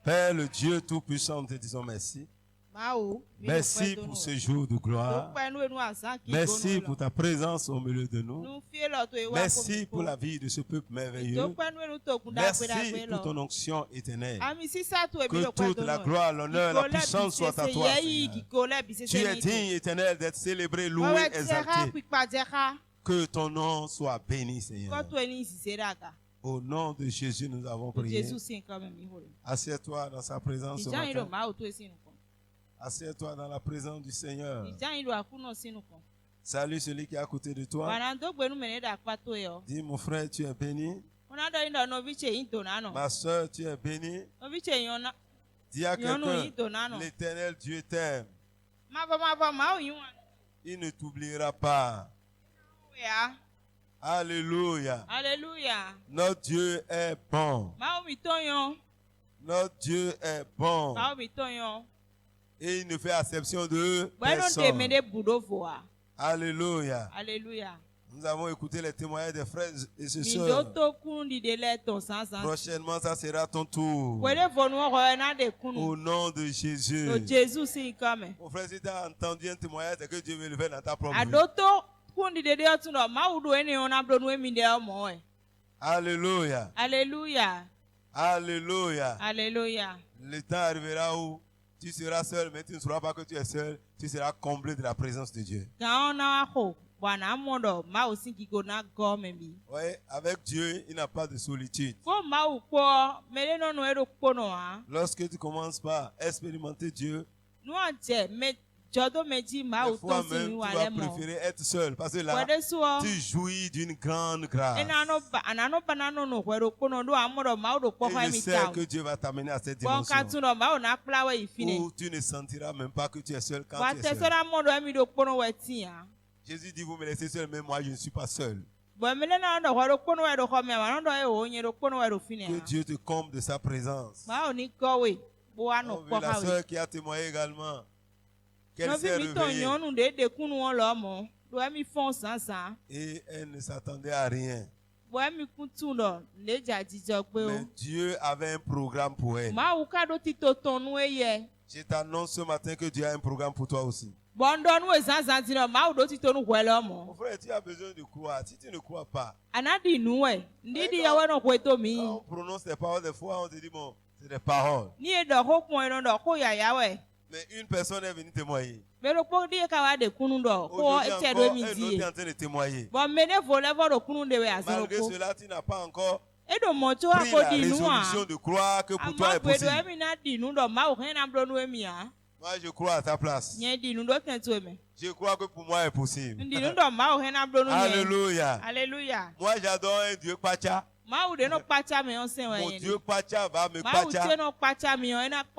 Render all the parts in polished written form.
Père, le Dieu Tout-Puissant, nous te disons merci. Merci pour ce jour de gloire. Merci pour ta présence au milieu de nous. Merci pour la vie de ce peuple merveilleux. Merci pour ton onction éternelle. Que toute la gloire, l'honneur, la puissance soit à toi, Seigneur. Tu es digne, éternel, d'être célébré, loué, exalté. Que ton nom soit béni, Seigneur. Au nom de Jésus, nous avons prié. Assieds-toi dans sa présence ce matin. Assieds-toi dans la présence du Seigneur. Salut celui qui est à côté de toi. Dis, mon frère, tu es béni. Ma soeur, tu es bénie. Dis à quelqu'un, l'Éternel Dieu t'aime. Il ne t'oubliera pas. Alléluia. Alléluia. Notre Dieu est bon. Notre Dieu est bon. Et il ne fait exception de personne. Alléluia. Alléluia. Nous avons écouté les témoignages des frères et sœurs. Prochainement, ça sera ton tour. Au nom de Jésus. Mon frère, si tu as entendu un témoignage, c'est que Dieu veut le faire dans ta propre vie. Alléluia. Alléluia. Alléluia. Alléluia. Le temps arrivera où tu seras seul, mais tu ne sauras pas que tu es seul. Tu seras comblé de la présence de Dieu. Oui, avec Dieu, il n'y a pas de solitude. Lorsque tu commences par expérimenter Dieu, des fois même, tu vas préférer être seul parce que là, tu jouis d'une grande grâce. Et je sais que Dieu va t'amener à cette dimension où tu ne sentiras même pas que tu es seul quand tu es seul. Jésus dit, vous me laissez seul, mais moi je ne suis pas seul. Que Dieu te comble de sa présence. On vu la soeur qui a témoigné également. Qu'elle s'est réveillée. Et elle ne s'attendait à rien. Mais Dieu avait un programme pour elle. Je t'annonce ce matin que Dieu a un programme pour toi aussi. Mon frère, tu as besoin de croire. Si tu ne crois pas, on prononce des paroles, des fois on te dit, bon, c'est des paroles. Mais une personne est venue témoigner. Aujourd'hui, un autre est en train de témoigner. Malgré cela, tu n'as pas encore pris la résolution de croire que pour toi est possible. Moi, je crois à ta place. Je crois que pour moi est possible. Alléluia. Alléluia. Moi, j'adore un Dieu Pacha. Mon Dieu Pacha va me Pacha.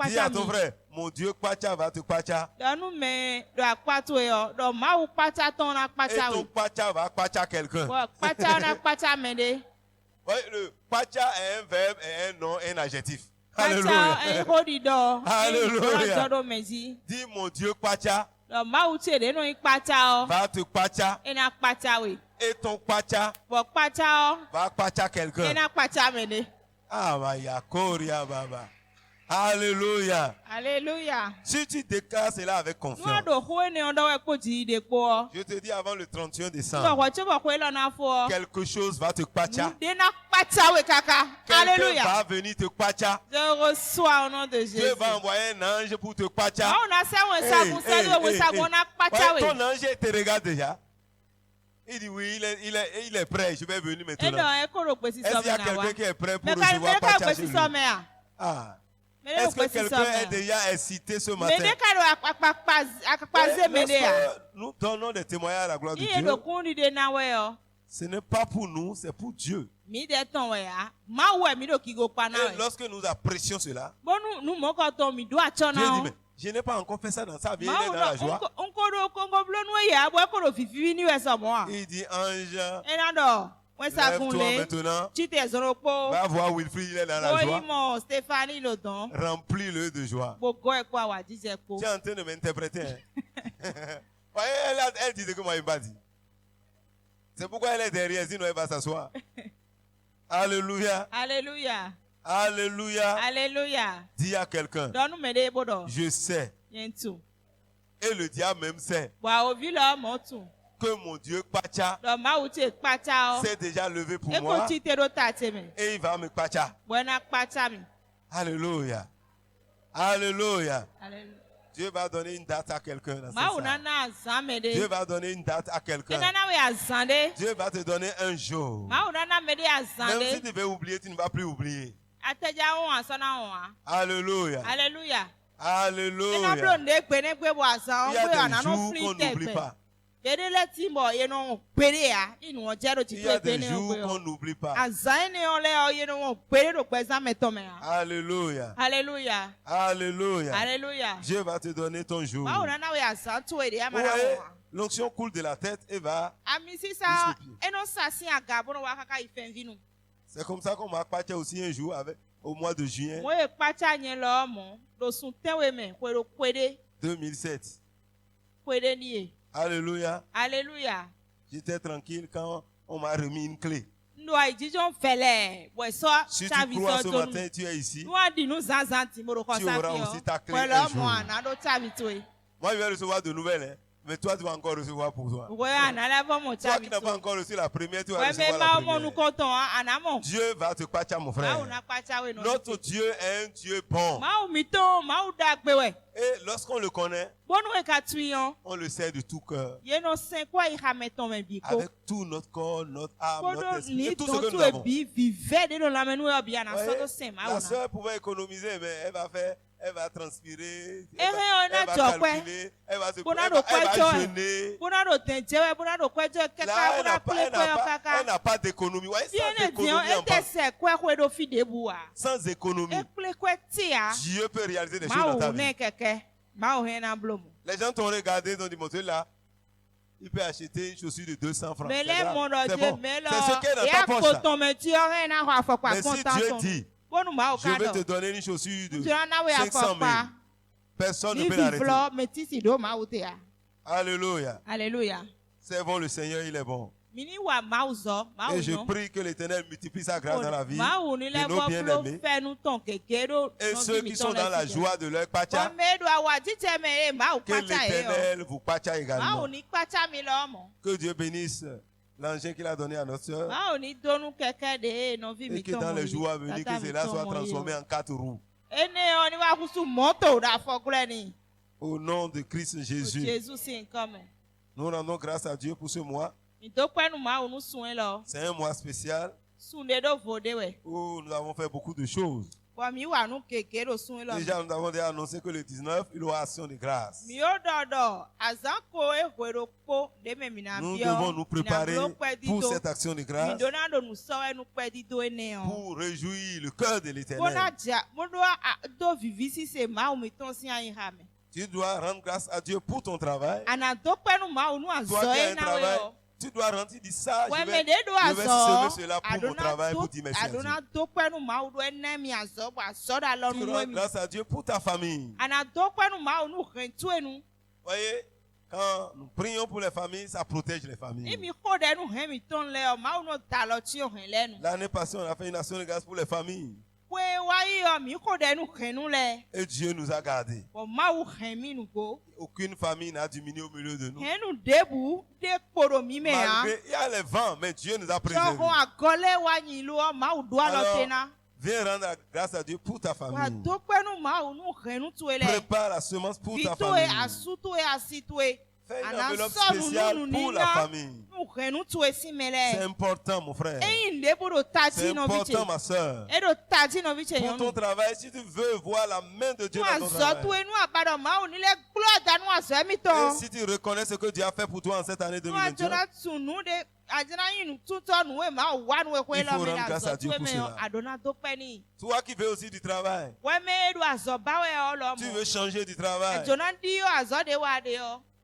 Dis à ton frère, mon Dieu Pacha va te Pacha. Et ton Pacha va Pacha quelqu'un. Oui, le Pacha est un verbe et un nom et un adjectif. Alléluia. Alléluia. Dis mon Dieu Pacha va te Pacha. Et ton Pacha va Pacha quelqu'un. Ah, Maya Koria Baba. Alléluia. Alléluia. Si tu déclares cela avec confiance, je te dis avant le 31 décembre, quelque chose va te Pacha. Quelqu'un va venir te Pacha. Je reçois au nom de Jésus. Dieu va envoyer un ange pour te Pacha. Ton ange te regarde déjà. Il dit oui, il est prêt, je vais venir maintenant. Est-ce qu'il y a quelqu'un qui est prêt pour recevoir Pacha chez lui? Ah. Est-ce que quelqu'un est déjà excité ce matin? Nous donnons des témoignages à la gloire de Dieu. Ce n'est pas pour nous, c'est pour Dieu. Et lorsque nous apprécions cela, Dieu dit, mais je n'ai pas encore fait ça dans sa vie, il est dans la joie. Il dit, ange, lève-toi maintenant, va voir Wilfried, il est dans la joie. Remplis-le de joie. Tu es en train de m'interpréter. Hein? Elle disait que moi, il m'a dit. C'est pourquoi elle est derrière, sinon elle va s'asseoir. Alléluia. Alléluia. Alléluia. Alléluia. Dis à quelqu'un, je sais. Et le diable même sait que mon Dieu Pacha s'est déjà levé pour moi et il va me Pacha. Alléluia. Alléluia. Dieu va donner une date à quelqu'un. Dieu va donner une date à quelqu'un. Dieu va te donner un jour. Même si tu veux oublier, tu ne vas plus oublier. Alléluia. Alléluia. Alléluia. Il y a des jours qu'on n'oublie pas. Il y a des jours qu'on n'oublie pas. Alléluia. Alléluia. Alléluia. Alléluia. Dieu va te donner ton jour. L'onction coule de la tête et va jusqu'au pied. C'est comme ça qu'on m'a pâté aussi un jour au mois de juin 2007. Alléluia. Alléluia. J'étais tranquille quand on m'a remis une clé. Si tu crois ce matin, tu es ici, tu auras aussi ta clé un jour. Moi, je vais recevoir de nouvelles, hein, mais toi, tu vas encore recevoir pour toi. Toi qui n'as pas encore reçu la première, tu vas recevoir la première. Dieu va te pâtir, mon frère. Notre Dieu est un Dieu bon. Et lorsqu'on le connaît, on le sait de tout cœur. Avec tout notre corps, notre âme, notre esprit, et tout ce que nous avons. La soeur pouvait économiser, mais elle va transpirer, elle va calculer, elle va jeûner. Là, elle n'a pas d'économie. Ouais, sans économie, Dieu peut réaliser des choses dans ta vie. Les gens t'ont regardé, ils ont dit, mon Dieu, là, il peut acheter une chaussure de 200 francs. C'est bon. C'est ce qui est dans ta poche. Mais si Dieu dit, je vais te donner une chaussure de 500 000, personne ne peut l'arrêter. Alléluia. Alléluia. Servons le Seigneur, il est bon. Et je prie que l'Éternel multiplie sa grâce dans la vie de nos bien-aimés. Et ceux qui sont dans la joie de leur pacha, que l'Éternel vous pacha également. Que Dieu bénisse l'engin qu'il a donné à notre soeur. Et que dans les jours à venir, que cela soit transformé en 4 roues. Au nom de Christ Jésus. Nous rendons grâce à Dieu pour ce mois. C'est un mois spécial où nous avons fait beaucoup de choses. Déjà, nous avons déjà annoncé que le 19, il y aura action de grâce. Nous devons nous préparer pour cette action de grâce, pour réjouir le cœur de l'Éternel. Tu dois rendre grâce à Dieu pour ton travail. Toi qui as un travail, tu dois rendre, tu dis ça, je vais semer cela pour mon travail, pour dire merci à Dieu. Tu rends grâce à Dieu pour ta famille. Voyez, quand nous prions pour les familles, ça protège les familles. L'année passée, on a fait une action de grâce pour les familles. Et Dieu nous a gardés. Aucune famille n'a diminué au milieu de nous. Malgré, il y a les vents, mais Dieu nous a préservés. Alors, viens rendre grâce à Dieu pour ta famille. Prépare la semence pour ta famille. Fais une enveloppe spéciale pour la famille. C'est important, mon frère. C'est important, ma soeur. Pour ton travail, si tu veux voir la main de Dieu dans ton travail, et si tu reconnais ce que Dieu a fait pour toi en cette année 2021, il faut rendre grâce à Dieu pour cela. Toi qui veux aussi du travail, tu veux changer du travail,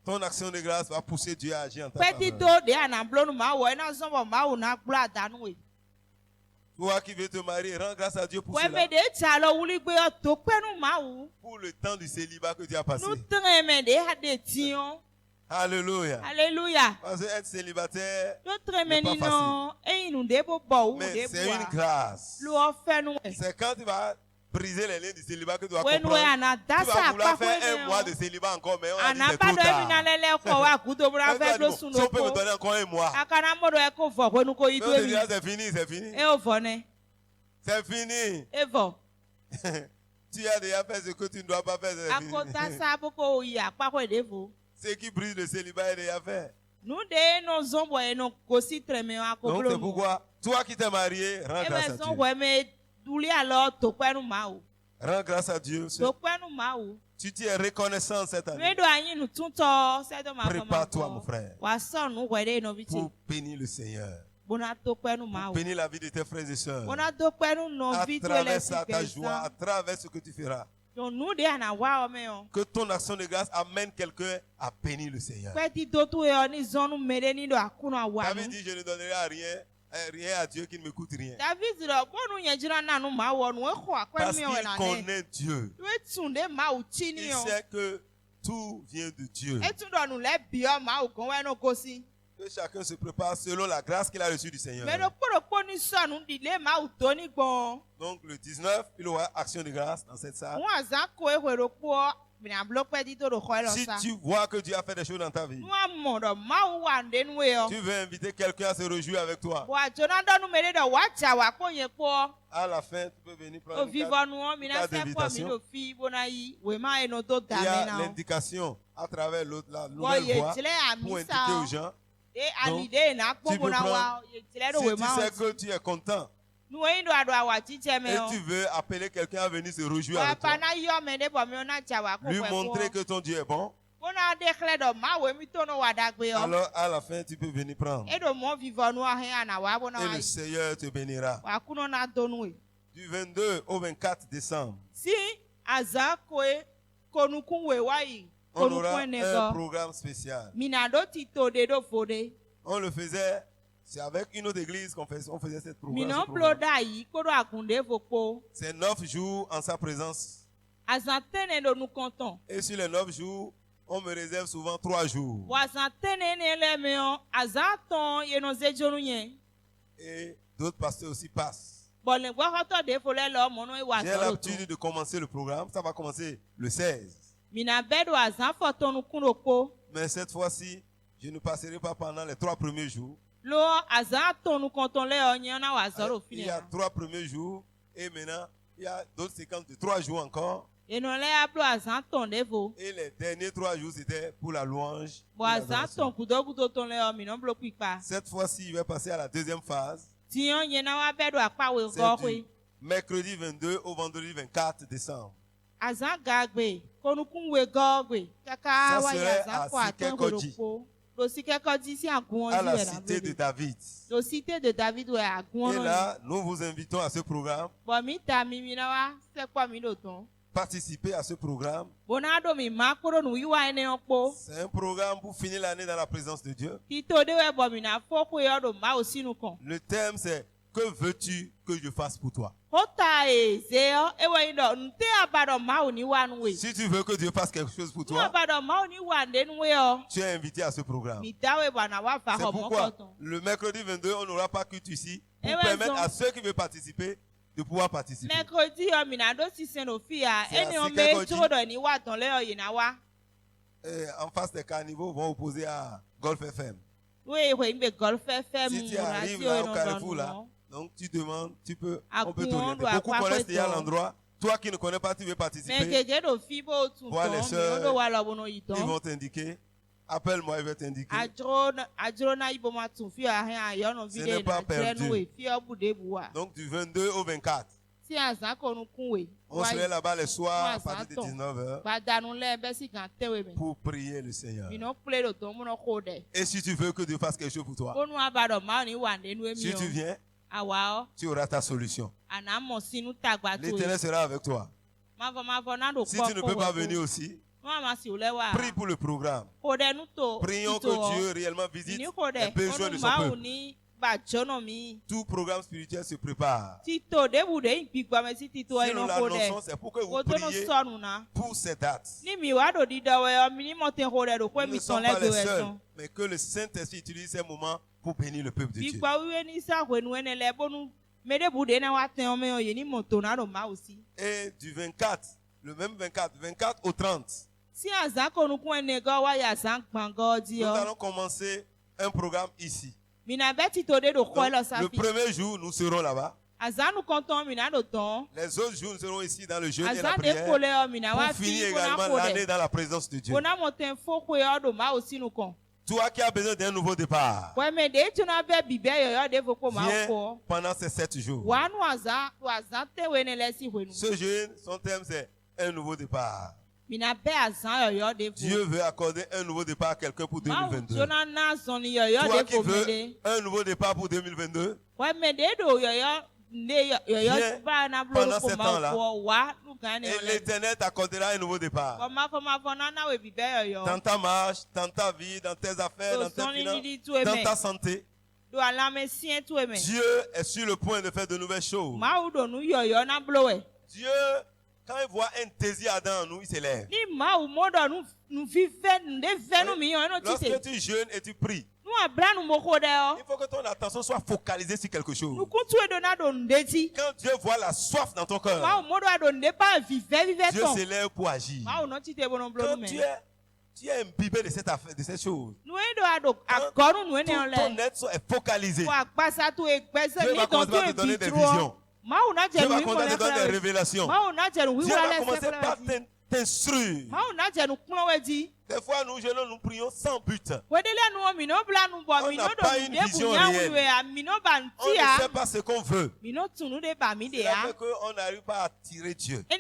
ton action de grâce va pousser Dieu à agir en ta faveur. Toi qui veux te marier, rends grâce à Dieu pour cela. Pour le temps du célibat que Dieu a passé. Alléluia. Alléluia. Parce qu'être célibataire n'est pas facile. Mais c'est une grâce. C'est quand tu vas briser les liens du célibat que tu vas comprendre. Tu vas vouloir faire un mois de célibat encore, mais on a dit c'est trop tard. Si on peut me donner encore un mois. C'est fini, c'est fini. C'est fini. Tu as déjà fait ce que tu ne dois pas faire. Ce qui brise le célibat est déjà fait. Donc c'est pourquoi, toi qui t'es marié, rends grâce à Dieu. Rends grâce à Dieu. Si tu es reconnaissant cette année, prépare-toi mon frère pour bénir le Seigneur. Pour bénir la vie de tes frères et sœurs. À travers ta joie, à travers ce que tu feras. Que ton action de grâce amène quelqu'un à bénir le Seigneur. David dit, je ne donnerai rien à Dieu qui ne me coûte rien. Parce qu'il connaît Dieu. Il sait que tout vient de Dieu. Que chacun se prépare selon la grâce qu'il a reçue du Seigneur. Donc le 19, il aura action de grâce dans cette salle. Si tu vois que Dieu a fait des choses dans ta vie, tu veux inviter quelqu'un à se réjouir avec toi. À la fin, tu peux venir prendre une carte d'invitation. Il y a l'indication à travers la nouvelle voie pour indiquer aux gens. Donc, tu peux prendre, si tu sais que tu es content et tu veux appeler quelqu'un à venir se réjouir avec toi, lui montrer que ton Dieu est bon, alors à la fin tu peux venir prendre et le Seigneur te bénira. Du 22 au 24 décembre, on aura un programme spécial. On le faisait, c'est avec une autre église qu'on faisait cette programme. C'est 9 jours en sa présence. Et sur les 9 jours, on me réserve souvent 3 jours. Et d'autres pasteurs aussi passent. J'ai l'habitude de commencer le programme. Ça va commencer le 16. Mais cette fois-ci, je ne passerai pas pendant les 3 premiers jours. Il y a 3 premiers jours et maintenant il y a d'autres séquences de 3 jours encore. Et les derniers 3 jours c'était pour la louange. Cette fois-ci, il va passer à la deuxième phase. C'est du mercredi 22 au vendredi 24 décembre. Ça serait à Sikekodji, à la cité de David. Et là, nous vous invitons à ce programme. Participez à ce programme. C'est un programme pour finir l'année dans la présence de Dieu. Le thème c'est: que veux-tu que je fasse pour toi? Si tu veux que Dieu fasse quelque chose pour toi, tu es invité à ce programme. C'est pourquoi le mercredi 22, on n'aura pas culte ici pour permettre à ceux qui veulent participer de pouvoir participer. En face des carnivaux vont opposer à Golf FM. Si tu arrives là au carrefour là, donc tu demandes, on peut t'orienter. Beaucoup connaissent déjà l'endroit. Toi qui ne connais pas, tu veux participer. Vois les sœurs, ils vont t'indiquer. Appelle-moi, ils vont t'indiquer. Ce n'est pas perdu. Donc du 22 au 24. On serait là-bas les soirs à partir de 19h pour prier le Seigneur. Et si tu veux que Dieu fasse quelque chose pour toi, si tu viens, tu auras ta solution. L'Éternel sera avec toi. Si tu ne peux pas venir aussi, prie pour le programme. Prions que Dieu réellement visite les besoins de son peuple. Tout programme spirituel se prépare. Si nous l'annonçons, c'est pour que vous priez pour ces dates. Nous ne sommes pas les seuls, mais que le Saint-Esprit utilise ces moments pour bénir le peuple de Dieu. Et du 24, le même 24 au 30, nous allons commencer un programme ici. Donc, le premier jour, nous serons là-bas. Les autres jours, nous serons ici dans le jeûne et la prière pour finir également l'année dans la présence de Dieu. Toi qui as besoin d'un nouveau départ, viens pendant ces 7 jours. Ce jeûne, son thème, c'est un nouveau départ. Dieu veut accorder un nouveau départ à quelqu'un pour 2022. Toi qui veux un nouveau départ pour 2022, viens pendant ce temps-là et l'Éternel t'accordera un nouveau départ. Dans ta marche, dans ta vie, dans tes affaires, dans tes finances, dans ta santé. Dieu est sur le point de faire de nouvelles choses. Dieu, quand il voit un désir ardent en nous, il s'élève. Lorsque tu jeûnes et tu pries, il faut que ton attention soit focalisée sur quelque chose. Quand Dieu voit la soif dans ton cœur, Dieu s'élève pour agir. Quand tu es imbibé de cette affaire, de cette chose, quand ton être est focalisé, Dieu va commencer à te donner des visions. Dieu va commencer à te donner des révélations. Dieu va commencer par t'instruire. Des fois, nous jeûnons, nous prions sans but. On n'a pas une vision réelle. On ne sait pas ce qu'on veut. C'est là qu'on n'arrive pas à attirer Dieu. Mais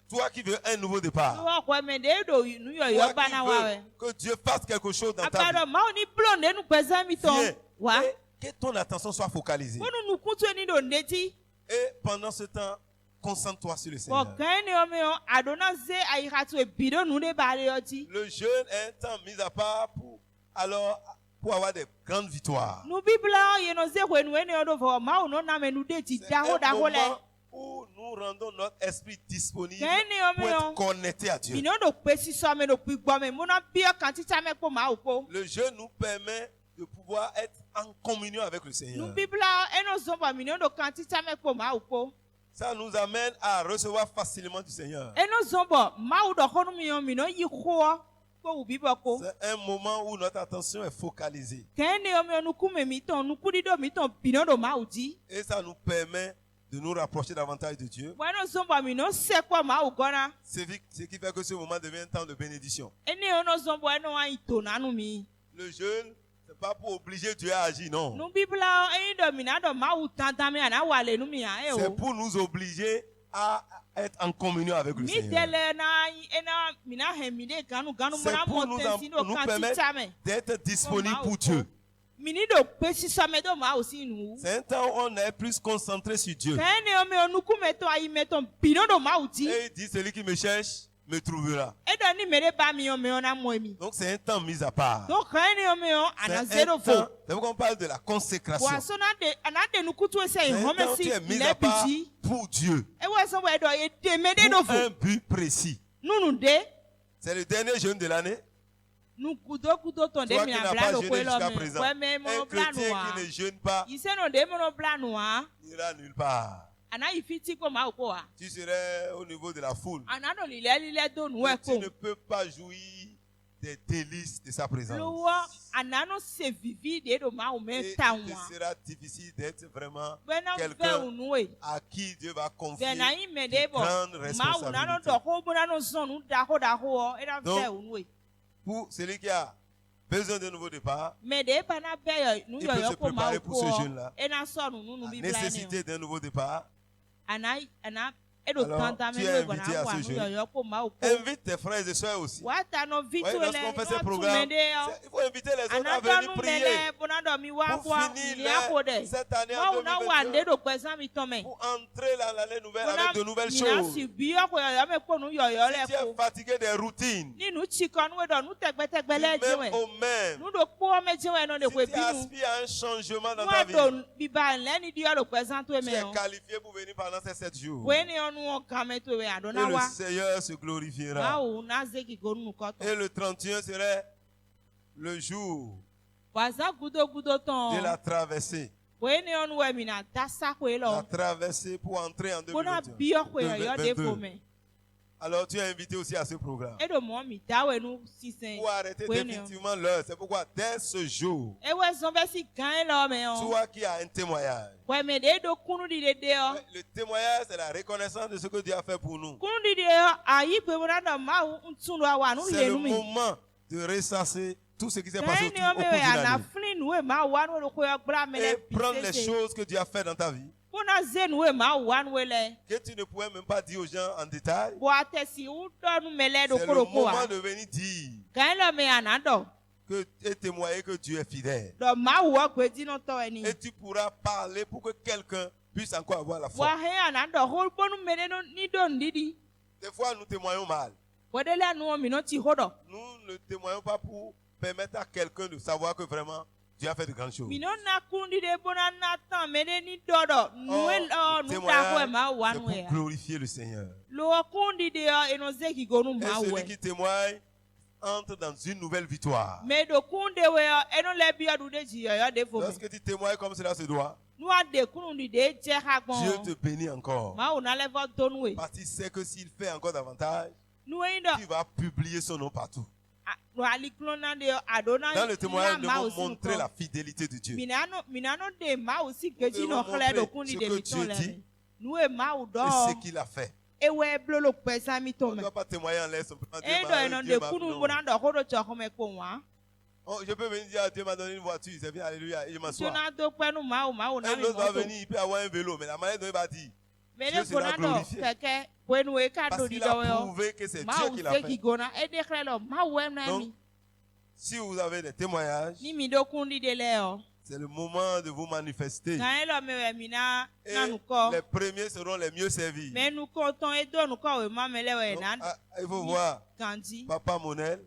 toi qui veux un nouveau départ, toi qui veux que Dieu fasse quelque chose dans ta vie, viens et que ton attention soit focalisée. Et pendant ce temps, concentre-toi sur le Seigneur. Le jeûne est un temps mis à part pour avoir des grandes victoires. C'est un moment où nous rendons notre esprit disponible pour être connecté à Dieu. Le jeûne nous permet de pouvoir être en communion avec le Seigneur. Ça nous amène à recevoir facilement du Seigneur. C'est un moment où notre attention est focalisée. Et ça nous permet de nous rapprocher davantage de Dieu. Ce qui fait que ce moment devient un temps de bénédiction. Le jeûne, c'est pas pour obliger Dieu à agir, non. C'est pour nous obliger à être en communion avec le Seigneur. C'est pour nous permettre d'être disponibles pour Dieu. C'est un temps où on est plus concentré sur Dieu. Et il dit, celui qui me cherche me trouvera. Donc c'est un temps mis à part. C'est un temps, c'est pourquoi on parle de la consécration. C'est un temps qui est mis à part pour Dieu. Pour un but précis. C'est le dernier jeûne de l'année. Toi qui n'as pas jeûné jusqu'à présent, un chrétien qui ne jeûne pas n'ira nulle part. Tu serais au niveau de la foule. Mais tu ne peux pas jouir des délices de sa présence. Et il sera difficile d'être vraiment quelqu'un à qui Dieu va confier de grandes responsabilités. Donc, pour celui qui a besoin de nouveau départ, il peut se préparer pour ce jeûne-là. La nécessité d'un nouveau départ, Alors, tu es invité à ce jeu. Invite tes frères et soeurs aussi. Ouais, lorsqu'on fait ces programmes, il faut inviter les autres à venir prier. Pour finir cette année en 2022, pour entrer dans l'année nouvelle avec de nouvelles choses. Si tu es fatigué des routines, même au même, si tu aspires à un changement dans ta vie, tu es qualifié pour venir pendant ces 7 jours. Et le Seigneur se glorifiera. Et le 31 serait le jour de la traversée. La traversée pour entrer en 2022. Alors tu es invité aussi à ce programme. Pour arrêter définitivement l'heure. C'est pourquoi dès ce jour, toi qui as un témoignage. Le témoignage, c'est la reconnaissance de ce que Dieu a fait pour nous. C'est le moment de ressasser tout ce qui s'est passé au cours d'une année. Et prendre les choses que Dieu a fait dans ta vie, que tu ne pouvais même pas dire aux gens en détail. C'est le moment de venir dire et témoigner que Dieu est fidèle. Et tu pourras parler pour que quelqu'un puisse encore avoir la foi. Des fois, nous témoignons mal. Nous ne témoignons pas pour permettre à quelqu'un de savoir que vraiment Dieu a fait de grandes choses. Témoignage, c'est pour glorifier le Seigneur. Et celui qui témoigne entre dans une nouvelle victoire. Lorsque tu témoignes comme cela se doit, Dieu te bénit encore. Parce qu'il sait que s'il fait encore davantage, il va publier son nom partout. Dans le témoignage, nous devons montrer la fidélité de Dieu. Nous devons montrer ce que Dieu dit et ce qu'il a fait. On ne doit pas témoigner en l'air simplement. Je peux venir dire Dieu m'a donné une voiture, c'est bien, alléluia, et je m'assois. Un autre va venir, il peut avoir un vélo, mais la manière dont il va dire, Dieu sera glorifié. Parce qu'il a prouvé que c'est Dieu qui l'a fait. Donc, si vous avez des témoignages, c'est le moment de vous manifester. Et les premiers seront les mieux servis. Donc, il faut voir Papa Monel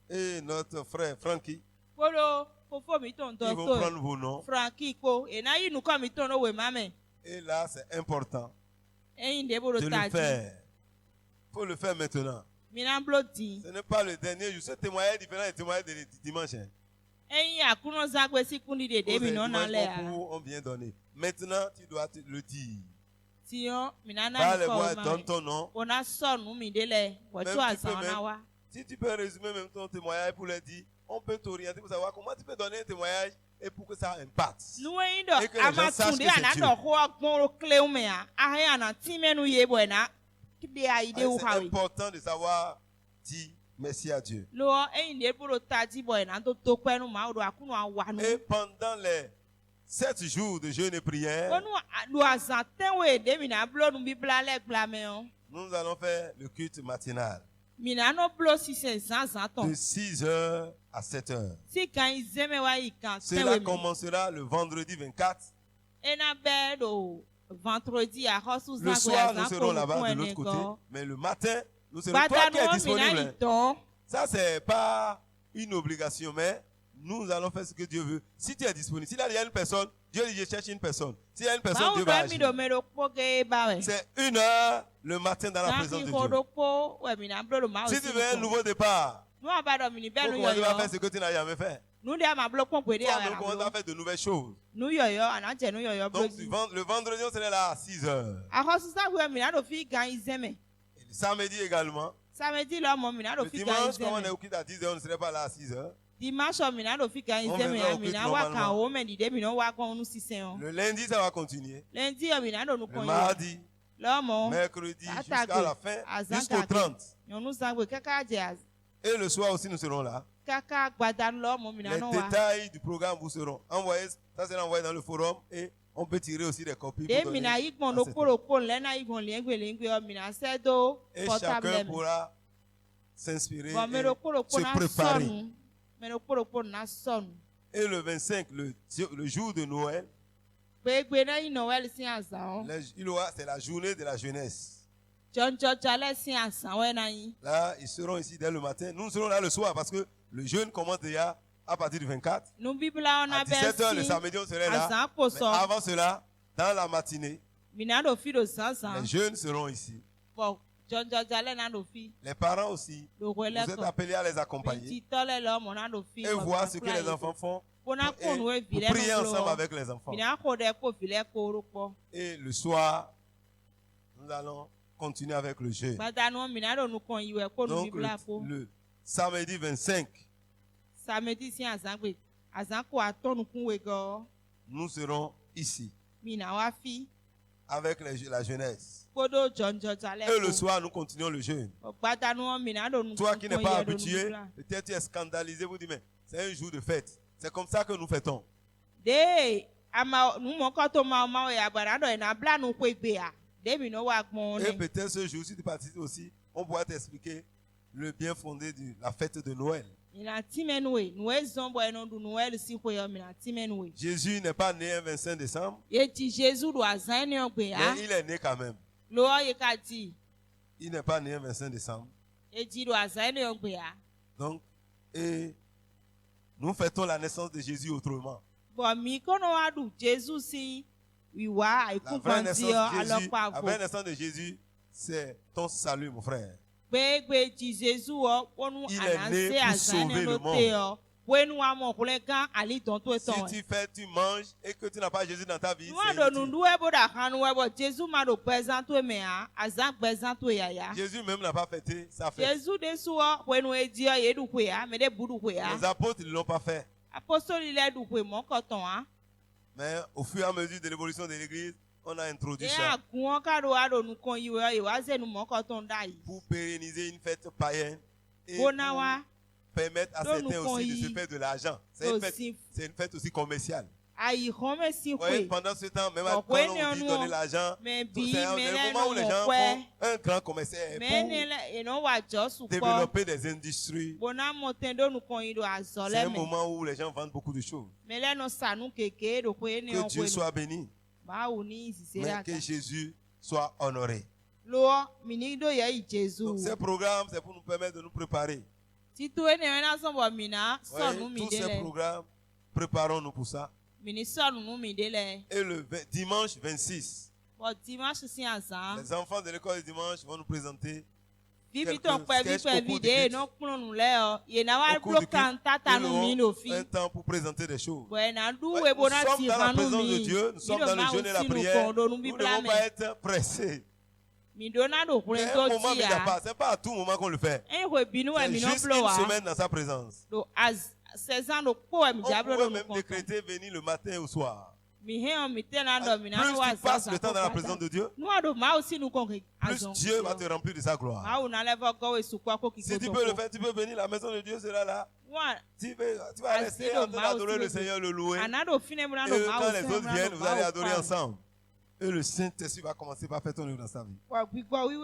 et notre frère Frankie. Ils vont prendre vos noms. Et là, c'est important de le faire. Il faut le faire maintenant. Ce n'est pas le dernier jour. Ce témoignage est différent du témoignage de dimanche. On vient donner. Maintenant, tu dois le dire. Par les voix, donne ton nom. Si tu peux résumer même ton témoignage pour le dire, on peut t'orienter pour savoir comment tu peux donner un témoignage et pour que ça impacte. Et que les gens sachent que c'est Dieu. C'est important de savoir dire merci à Dieu. Et pendant les 7 jours de jeûne et prière, nous allons faire le culte matinal. De 6h à 7h. Cela commencera le vendredi 24. Le soir, nous serons là-bas de l'autre côté. Mais le matin, nous serons toi qui es disponible. Ça, ce n'est pas une obligation, mais nous allons faire ce que Dieu veut. Si tu es disponible, s'il y a une personne, Dieu dit je cherche une personne. S'il y a une personne, Dieu va agir. C'est 1 heure le matin dans la présence de Dieu. Si tu veux un nouveau départ, pourquoi tu vas faire ce que tu n'as jamais fait? Toi, on va faire de nouvelles choses. Donc, le vendredi, on serait là à 6 heures. Et le samedi également. Le dimanche, comme on est au culte à 10 heures, on ne serait pas là à 6 heures. Le lundi, ça va continuer. Le mardi, mercredi, jusqu'à la fin, jusqu'au 30. Et le soir aussi, nous serons là. Les détails du programme vous seront envoyés. Ça sera envoyé dans le forum et On peut tirer aussi des copies. Et chacun pourra s'inspirer et se préparer. Et le 25, le jour de Noël, c'est la journée de la jeunesse. Là, ils seront ici dès le matin. Nous serons là le soir parce que le jeûne commence déjà à partir du 24. À 17h le samedi, on serait là. Mais avant cela, dans la matinée, les jeunes seront ici. Les parents aussi, vous êtes appelés à les accompagner et voir ce que les enfants font. Et prier ensemble avec les enfants. Et le soir, nous allons continuer avec le jeûne. Donc le samedi 25, nous serons ici avec la jeunesse. Et le soir, nous continuons le jeûne. Toi qui n'es pas habitué, peut-être tu es scandalisé, vous dites, mais c'est un jour de fête. C'est comme ça que nous fêtons. Et peut-être ce jour, si tu participes aussi, on pourra t'expliquer le bien fondé de la fête de Noël. Jésus n'est pas né un 25 décembre, mais il est né quand même. Il n'est pas né un 25 décembre. Donc, et nous fêtons la naissance de Jésus autrement. La vraie naissance de Jésus, c'est ton salut, mon frère. Il est né pour sauver le monde. Si tu fais, tu manges et que tu n'as pas Jésus dans ta vie, Jésus même n'a pas fêté sa fête. Les apôtres ne l'ont pas fait. Mais au fur et à mesure de l'évolution de l'Église, on a introduit ça pour pérenniser une fête païenne et pour permettre à certains aussi de se faire de l'argent. C'est une fête aussi commerciale. Oui, pendant ce temps, même quand on dit donner l'argent, c'est le moment où les gens font un grand commerce pour développer des industries. C'est un moment où les gens vendent beaucoup de choses. Que Dieu soit béni. Mais que Jésus soit honoré. Donc, ces programmes, c'est pour nous permettre de nous préparer. Tous ces programmes, préparons-nous pour ça. Et le dimanche 26, les enfants de l'école du dimanche vont nous présenter quelques sketchs au cours du un temps pour présenter des choses. Nous sommes dans la présence de Dieu, nous sommes dans le jeûne et la prière. Nous ne devons pas être pressés. Mais un moment, ce n'est pas à tout moment qu'on le fait. C'est juste une semaine dans sa présence. On pourrait même décréter venir le matin et au soir. Plus tu passes le temps dans la présence de Dieu, plus Dieu va te remplir de sa gloire. Si tu peux le faire, tu peux venir, la maison de Dieu sera là. Tu vas rester en train d'adorer le Seigneur, le louer. Et quand les autres viennent, vous allez adorer ensemble. Et le Saint-Esprit va commencer par faire ton œuvre dans sa vie.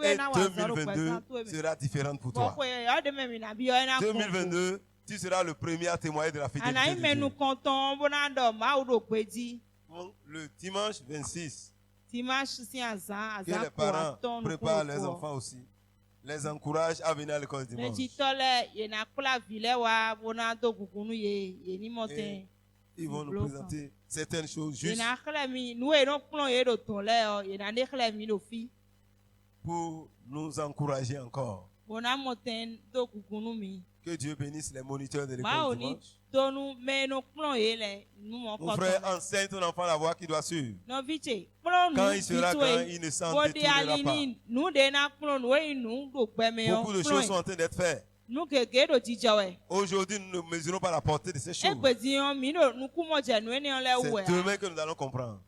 Et 2022 sera différente pour toi. 2022, tu seras le premier à témoigner de la fidélité de Dieu. Le dimanche 26, que les parents préparent les enfants aussi, les encouragent à venir à l'école dimanche. Et ils vont nous présenter certaines choses juste pour nous encourager encore. Que Dieu bénisse les moniteurs de l'école dimanche. Mon frère, enseigne ton enfant la voie qu'il doit suivre. Quand il sera grand, il ne s'en détournera pas. Beaucoup de choses sont en train d'être faites. Aujourd'hui, nous ne mesurons pas la portée de ces choses. C'est demain que nous allons comprendre.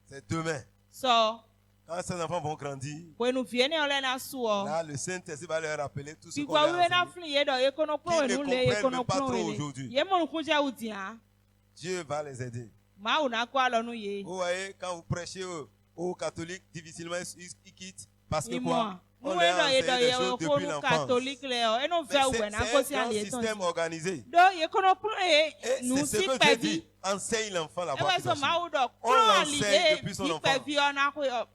C'est demain. Quand ces enfants vont grandir, là, le Saint-Esprit va leur rappeler tout ce qu'on leur a enseigné, qu'ils ne comprennent pas trop aujourd'hui. Dieu va les aider. Vous voyez, quand vous prêchez aux catholiques, difficilement ils quittent. Parce que quoi? On est enseigné des choses depuis l'enfance. C'est un système organisé. Et c'est ce que Dieu dit. Enseigne l'enfant la voie. On l'enseigne depuis son enfance.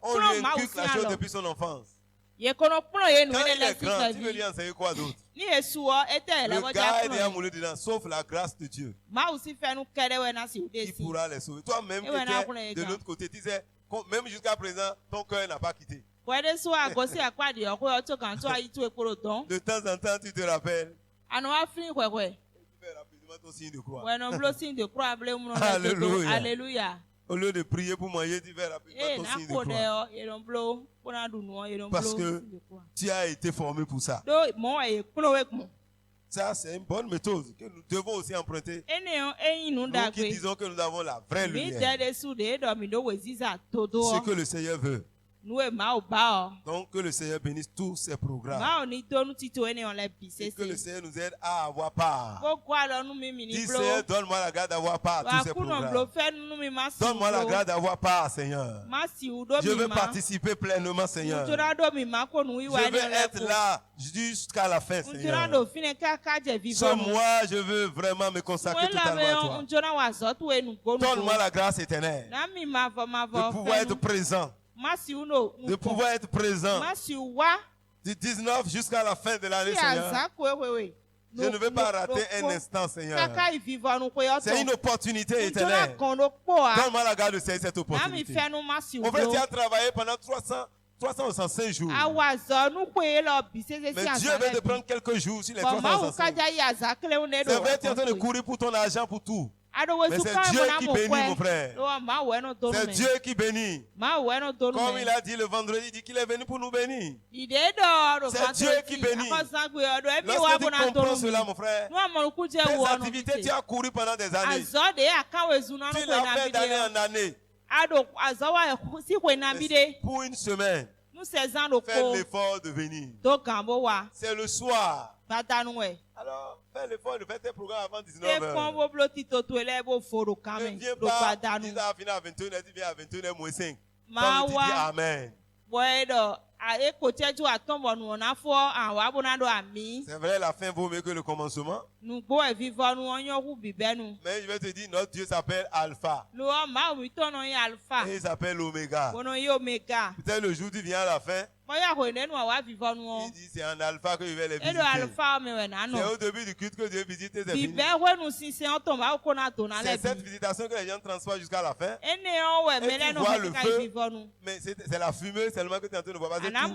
On lui inculque la chose depuis son enfance. Quand il est grand, tu veux lui enseigner quoi d'autre? Le gars est déjà moulu dedans, sauf la grâce de Dieu. Il pourra les sauver. Toi-même qui es de l'autre côté, tu sais, même jusqu'à présent, ton cœur n'a pas quitté. De temps en temps, tu te rappelles. Tu fais rapidement ton signe de croix. Alléluia. Au lieu de prier pour manger, tu fais rapidement ton signe de croix. Parce que tu as été formé pour ça. Ça, c'est une bonne méthode que nous devons aussi emprunter. Nous qui disons que nous avons la vraie lumière. Ce que le Seigneur veut. Donc que le Seigneur bénisse tous ces programmes. Et que le Seigneur nous aide à avoir part. Dis Seigneur, donne-moi la grâce d'avoir part à tous ces programmes. Donne-moi la grâce d'avoir part, Seigneur. Je veux participer pleinement, Seigneur. Je veux être là jusqu'à la fin, Seigneur. Sans moi, je veux vraiment me consacrer totalement à toi. Donne-moi la grâce éternelle de pouvoir être présent. De pouvoir être présent du 19 jusqu'à la fin de l'année, Seigneur. Je ne veux pas rater un instant, Seigneur. C'est une opportunité éternelle. Donne-moi la grâce de saisir cette opportunité. Mon frère, tu as travaillé pendant 365 jours. Mais Dieu veut te prendre quelques jours sur les 365. C'est vrai, tu es en train de courir pour ton argent, pour tout. Mais c'est Dieu qui bénit, mon frère. C'est Dieu qui bénit. Comme il a dit le vendredi, il dit qu'il est venu pour nous bénir. C'est Dieu qui bénit. Lorsque tu comprends cela, mon frère, tes activités, tu as couru pendant des années. Tu l'as fait d'année en année. Pour une semaine, fais l'effort de venir. C'est le soir. Alors, fais l'effort de faire tes programmes avant 19h. Ne viens pas, dis à finir à 21h, tu viens à 21h moins 5. Comme tu dis Amen. C'est vrai, la fin vaut mieux que le commencement. Mais je vais te dire, notre Dieu s'appelle Alpha. Et il s'appelle Oméga. Peut-être le jour où tu viens à la fin, il dit c'est en alpha que je vais les visiter. C'est au début du culte que Dieu visite et c'est fini. C'est cette visitation que les gens transportent jusqu'à la fin. Et tu vois le feu, mais c'est la fumée seulement que tu es en train de voir. Les gens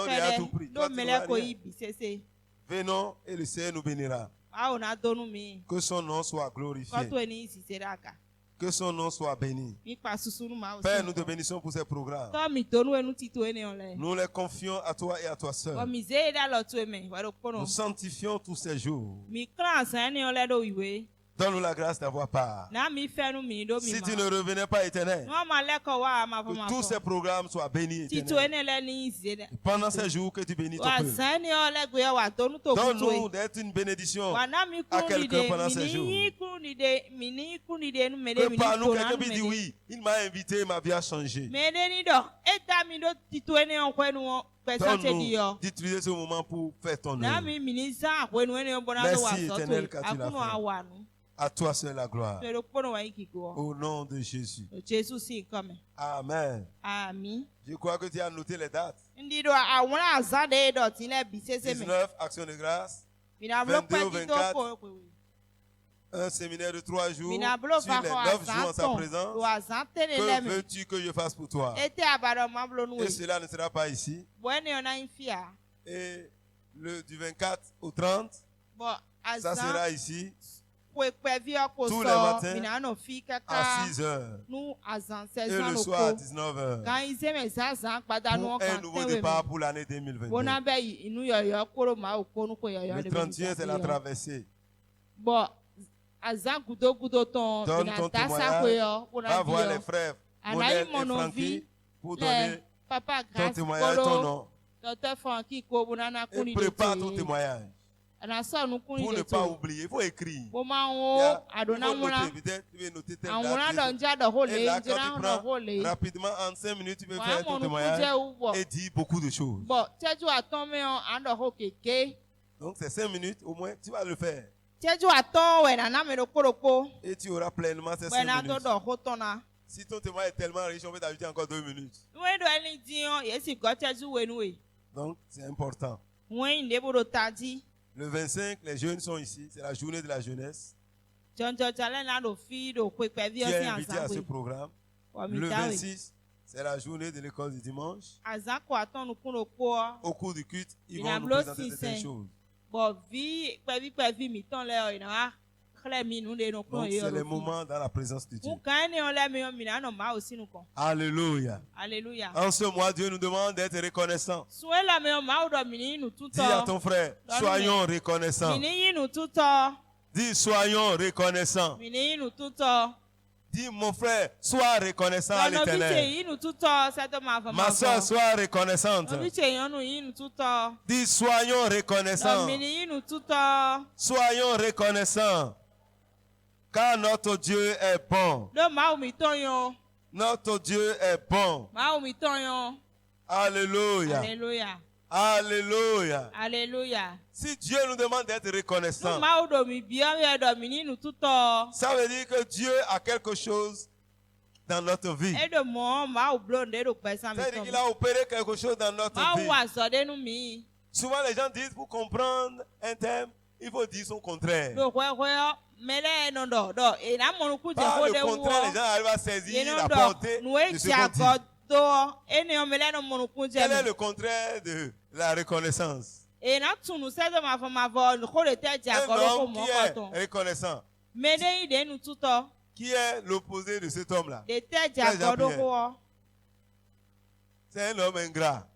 ont déjà tout pris. Toi, venons et le Seigneur nous bénira. Que son nom soit glorifié. Que son nom soit béni. Père, nous te bénissons pour ces programmes. Nous les confions à toi et à toi seul. Nous sanctifions tous ces jours. Donne-nous la grâce d'avoir part. Si tu ne revenais pas éternel, que tous ces programmes soient bénis éternel. Pendant ces jours que tu bénis ton peuple. Donne-nous d'être une bénédiction à quelqu'un pendant ces jours. Prépare-nous quelqu'un qui dit oui, il m'a invité, ma vie a changé. Donne-nous d'utiliser ce moment pour faire ton œuvre. Merci éternel car tu l'as fait. À toi seul la gloire. Au nom de Jésus. Amen. Je crois que tu as noté les dates. 19, action de grâce. 22 au 24. Un séminaire de 3 jours. Sur les 9 jours en sa présence. Que veux-tu que je fasse pour toi? Et cela ne sera pas ici. Et du 24 au 30, ça sera ici. Tous les matins à 6 heures et le soir à 19 heures pour un nouveau départ pour l'année 2022. Le 31 c'est la traversée. Donne ton témoignage. Va voir les frères Monel et Francky pour donner ton témoignage, ton nom. Et prépare ton témoignage. Pour ne pas oublier, il faut écrire. Il faut noter, peut-être, tu veux noter telle date. Et là, quand tu prends rapidement, en 5 minutes, tu peux faire ton témoignage et dire beaucoup de choses. Donc, c'est 5 minutes, au moins, tu vas le faire. Et tu auras pleinement ces 5 minutes. Si ton témoignage est tellement riche, on peut t'ajouter encore 2 minutes. Donc, c'est important. Le 25, les jeunes sont ici. C'est la journée de la jeunesse. Tu es invité à ce programme. Le 26, c'est la journée de l'école du dimanche. Au cours du culte, ils vont nous présenter certaines choses. Donc, c'est les moments dans la présence de Dieu. Alléluia. Alléluia. En ce mois, Dieu nous demande d'être reconnaissants. Dis à ton frère, soyons reconnaissants. Dis, soyons reconnaissants. Dis, mon frère, sois reconnaissant à l'Éternel. Ma soeur, sois reconnaissante. Dis, soyons reconnaissants. Soyons reconnaissants. Car notre Dieu est bon. Notre Dieu est bon. Alléluia. Alléluia. Alléluia. Alléluia. Si Dieu nous demande d'être reconnaissant, ça veut dire que Dieu a quelque chose dans notre vie. Ça veut dire qu'il a opéré quelque chose dans notre vie. Souvent les gens disent pour comprendre un thème, il faut dire son contraire. Par le contraire, les gens arrivent à saisir la portée de ce qu'on dit. Quel est le contraire de la reconnaissance? Un homme qui est reconnaissant. Qui est l'opposé de cet homme-là? C'est un homme ingrat.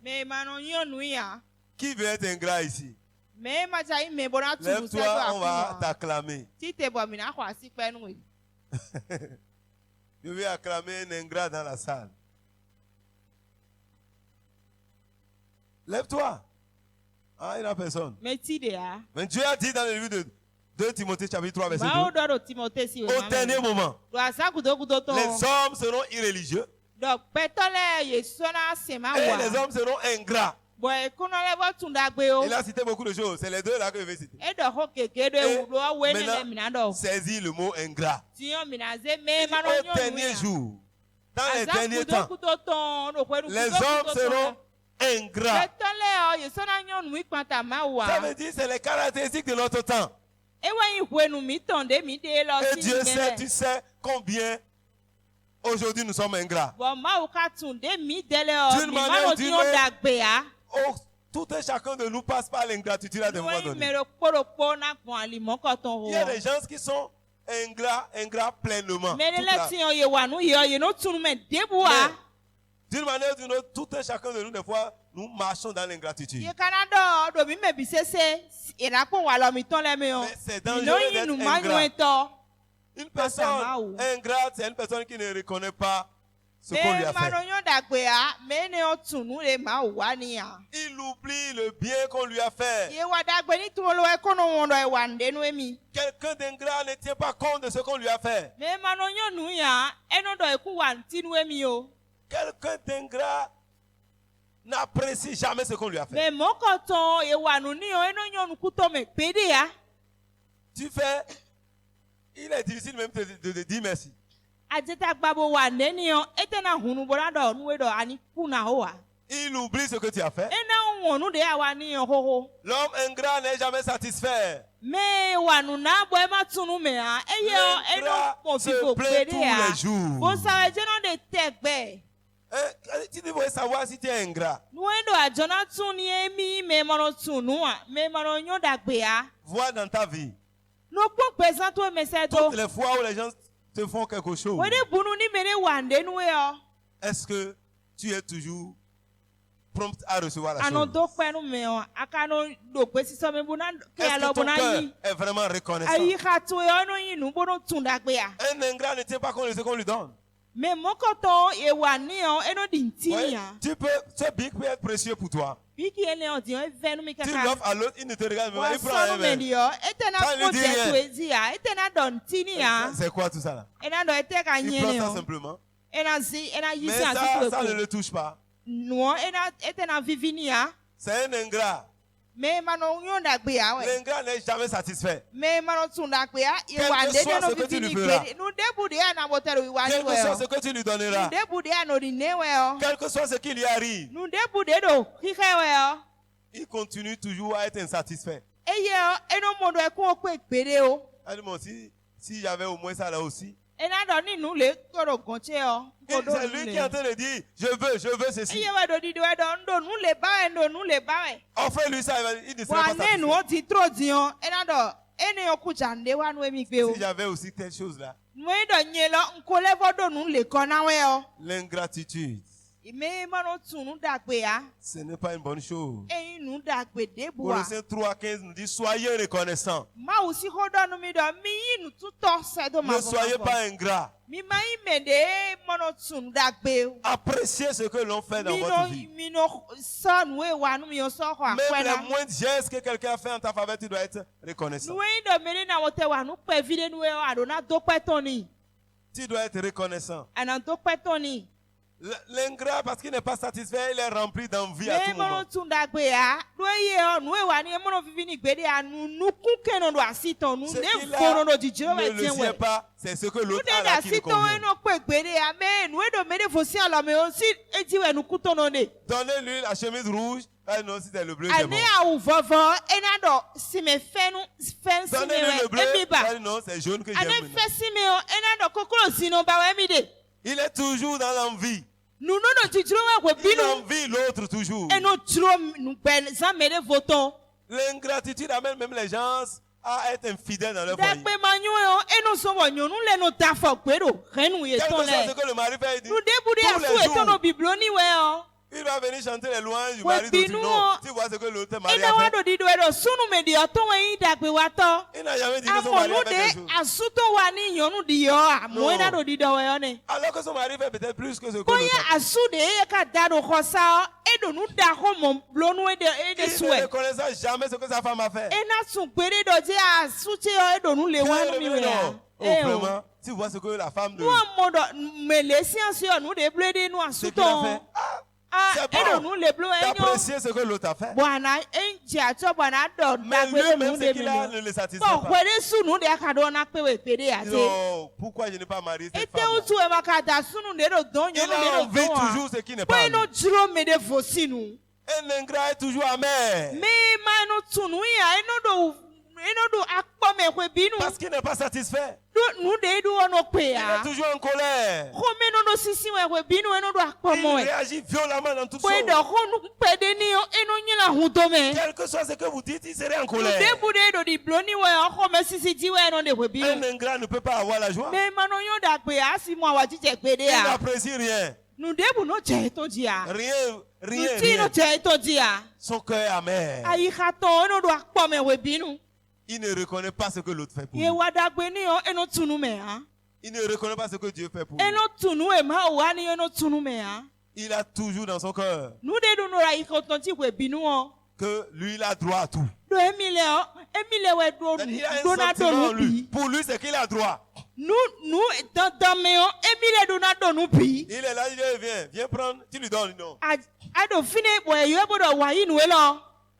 Qui veut être ingrat ici? Lève-toi, on va t'acclamer. Je vais acclamer un ingrat dans la salle. Lève-toi. Ah, il n'y a personne. Mais Dieu a dit dans le livre de 2 Timothée chapitre 3 verset 2. Au dernier moment, les hommes seront irréligieux. Et les hommes seront ingrats. Il a cité beaucoup de choses. C'est les deux là que je vais citer. Et maintenant, saisis le mot ingrat. Au dernier jour, dans les derniers temps, les hommes seront ingrats. Ça veut dire que c'est les caractéristiques de notre temps. Et Dieu sait, tu sais combien aujourd'hui nous sommes ingrats. D'une manière ou d'une autre, tout et chacun de nous passe par l'ingratitude à des moments donnés. Il y a des gens qui sont ingrats pleinement. D'une manière ou d'une autre, tout et chacun de nous, des fois, nous marchons dans l'ingratitude. Mais c'est dangereux d'être ingrat. Une personne ingrate, c'est une personne qui ne reconnaît pas ce qu'on lui a fait. Il oublie le bien qu'on lui a fait. Quelqu'un d'ingrat ne tient pas compte de ce qu'on lui a fait. Quelqu'un d'ingrat n'apprécie jamais ce qu'on lui a fait. Tu fais, il est difficile même de dire merci. Il oublie ce que tu as fait. L'homme ingrat n'est jamais satisfait. L'ingrat se plaint tous les jours. Tu devrais savoir si tu es ingrat. Vois dans ta vie. Toutes les fois où les gens te font quelque chose, est-ce que tu es toujours prompt à recevoir la chose? Est-ce que ton cœur est vraiment reconnaissant? Un ingrat ne tient pas compte de ce qu'on lui donne. Oui, ce bic peut être précieux pour toi. Tu l'offres à l'autre, il ne te regarde même pas. Il prend un verre. Ça ne dit rien. C'est quoi tout ça là? Il prend ça simplement. Mais ça ne le touche pas. C'est un ingrat. L'ingrat n'est jamais satisfait. Quel que soit ce que tu lui feras, quel que soit ce que tu lui donneras, quel que soit ce qui lui arrive, il continue toujours à être insatisfait. Si j'avais au moins ça là aussi. C'est lui qui est en train de dire, je veux ceci. Offre-lui ça, il ne sera pas satisfait. Si j'avais aussi telle chose là. L'ingratitude. Ce n'est pas une bonne chose. Colossiens 3:15 nous dit soyez reconnaissants. Ne soyez pas ingrats. Appréciez ce que l'on fait dans votre vie. Même les moindres gestes que quelqu'un a fait en ta faveur, tu dois être reconnaissant. Tu dois être reconnaissant. L'ingrat, parce qu'il n'est pas satisfait, il est rempli d'envie à tout moment. Ce qu'il a ne le sait pas, c'est ce que l'autre a là qui lui convient. Donnez-lui la chemise rouge. Ah non, si c'est le bleu, c'est bon. Donnez-lui le bleu. Ah non, c'est jaune que j'aime. Il est toujours dans l'envie. Il envie l'autre toujours. L'ingratitude amène même les gens à être infidèles dans leur foyer. Quel que soit ce que le mari fait, il dit, tous les jours, il va venir chanter les louanges du mari d'autrui. Non, tu vois ce que l'autre mari a fait. Il n'a jamais dit que son mari a fait quelque chose. Alors que son mari fait peut-être plus que ce que l'autre fait. Il ne reconnaît jamais ce que sa femme a fait. Vraiment, tu vois ce que la femme de... Ce qu'il a fait. C'est bon d'apprécier ce que l'autre a fait. Mais lui-même, ce qu'il a ne le satisfait pas. Non, pourquoi je n'ai pas marié cette femme? Il a envie toujours ce qui n'est pas lui. Un ingrat est toujours amer. Parce qu'il n'est pas satisfait. Il est toujours en colère. Il réagit violemment dans toutes choses. Quel que soit ce que vous dites, il serait en colère. Un ingrat ne peut pas avoir la joie. Il n'apprécie rien. Rien. Son cœur est amer. Il ne reconnaît pas ce que l'autre fait pour lui. Il ne reconnaît pas ce que Dieu fait pour lui. Il a toujours dans son cœur que lui, il a droit à tout. Il a un sentiment en lui. Pour lui, c'est qu'il a droit. Il est là, il dit, viens prendre, tu lui donnes, non.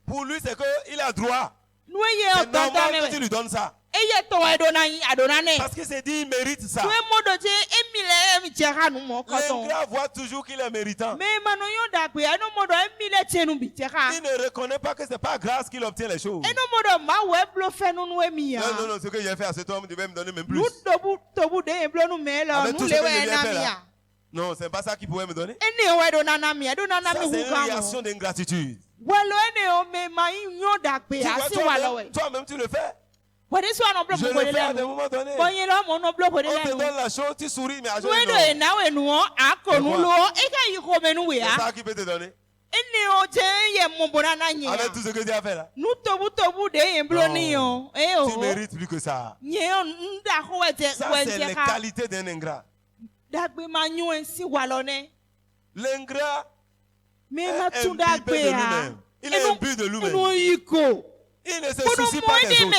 Pour lui, c'est qu'il a droit. C'est normal que tu lui donnes ça. Parce qu'il s'est dit, il mérite ça. L'ingrat voit toujours qu'il est méritant. Il ne reconnaît pas que ce n'est pas grâce qu'il obtient les choses. Non, ce que j'ai fait à cet homme, il devait me donner même plus. Avec tout ce que je lui ai fait là. Non, ce n'est pas ça qu'il pouvait me donner. Ça, c'est une réaction d'ingratitude. Toi-même, tu le fais. Je le fais à des moments donnés. On te donne la chose, tu souris, mais à jamais non. C'est ça qui peut te donner. Avec tout ce que tu as fait là. Non, tu mérites plus que ça. Ça, c'est les qualités d'un ingrat. L'ingrat est imbibé de lui-même. Il est imbu de lui-même. Il ne se soucie pas des autres.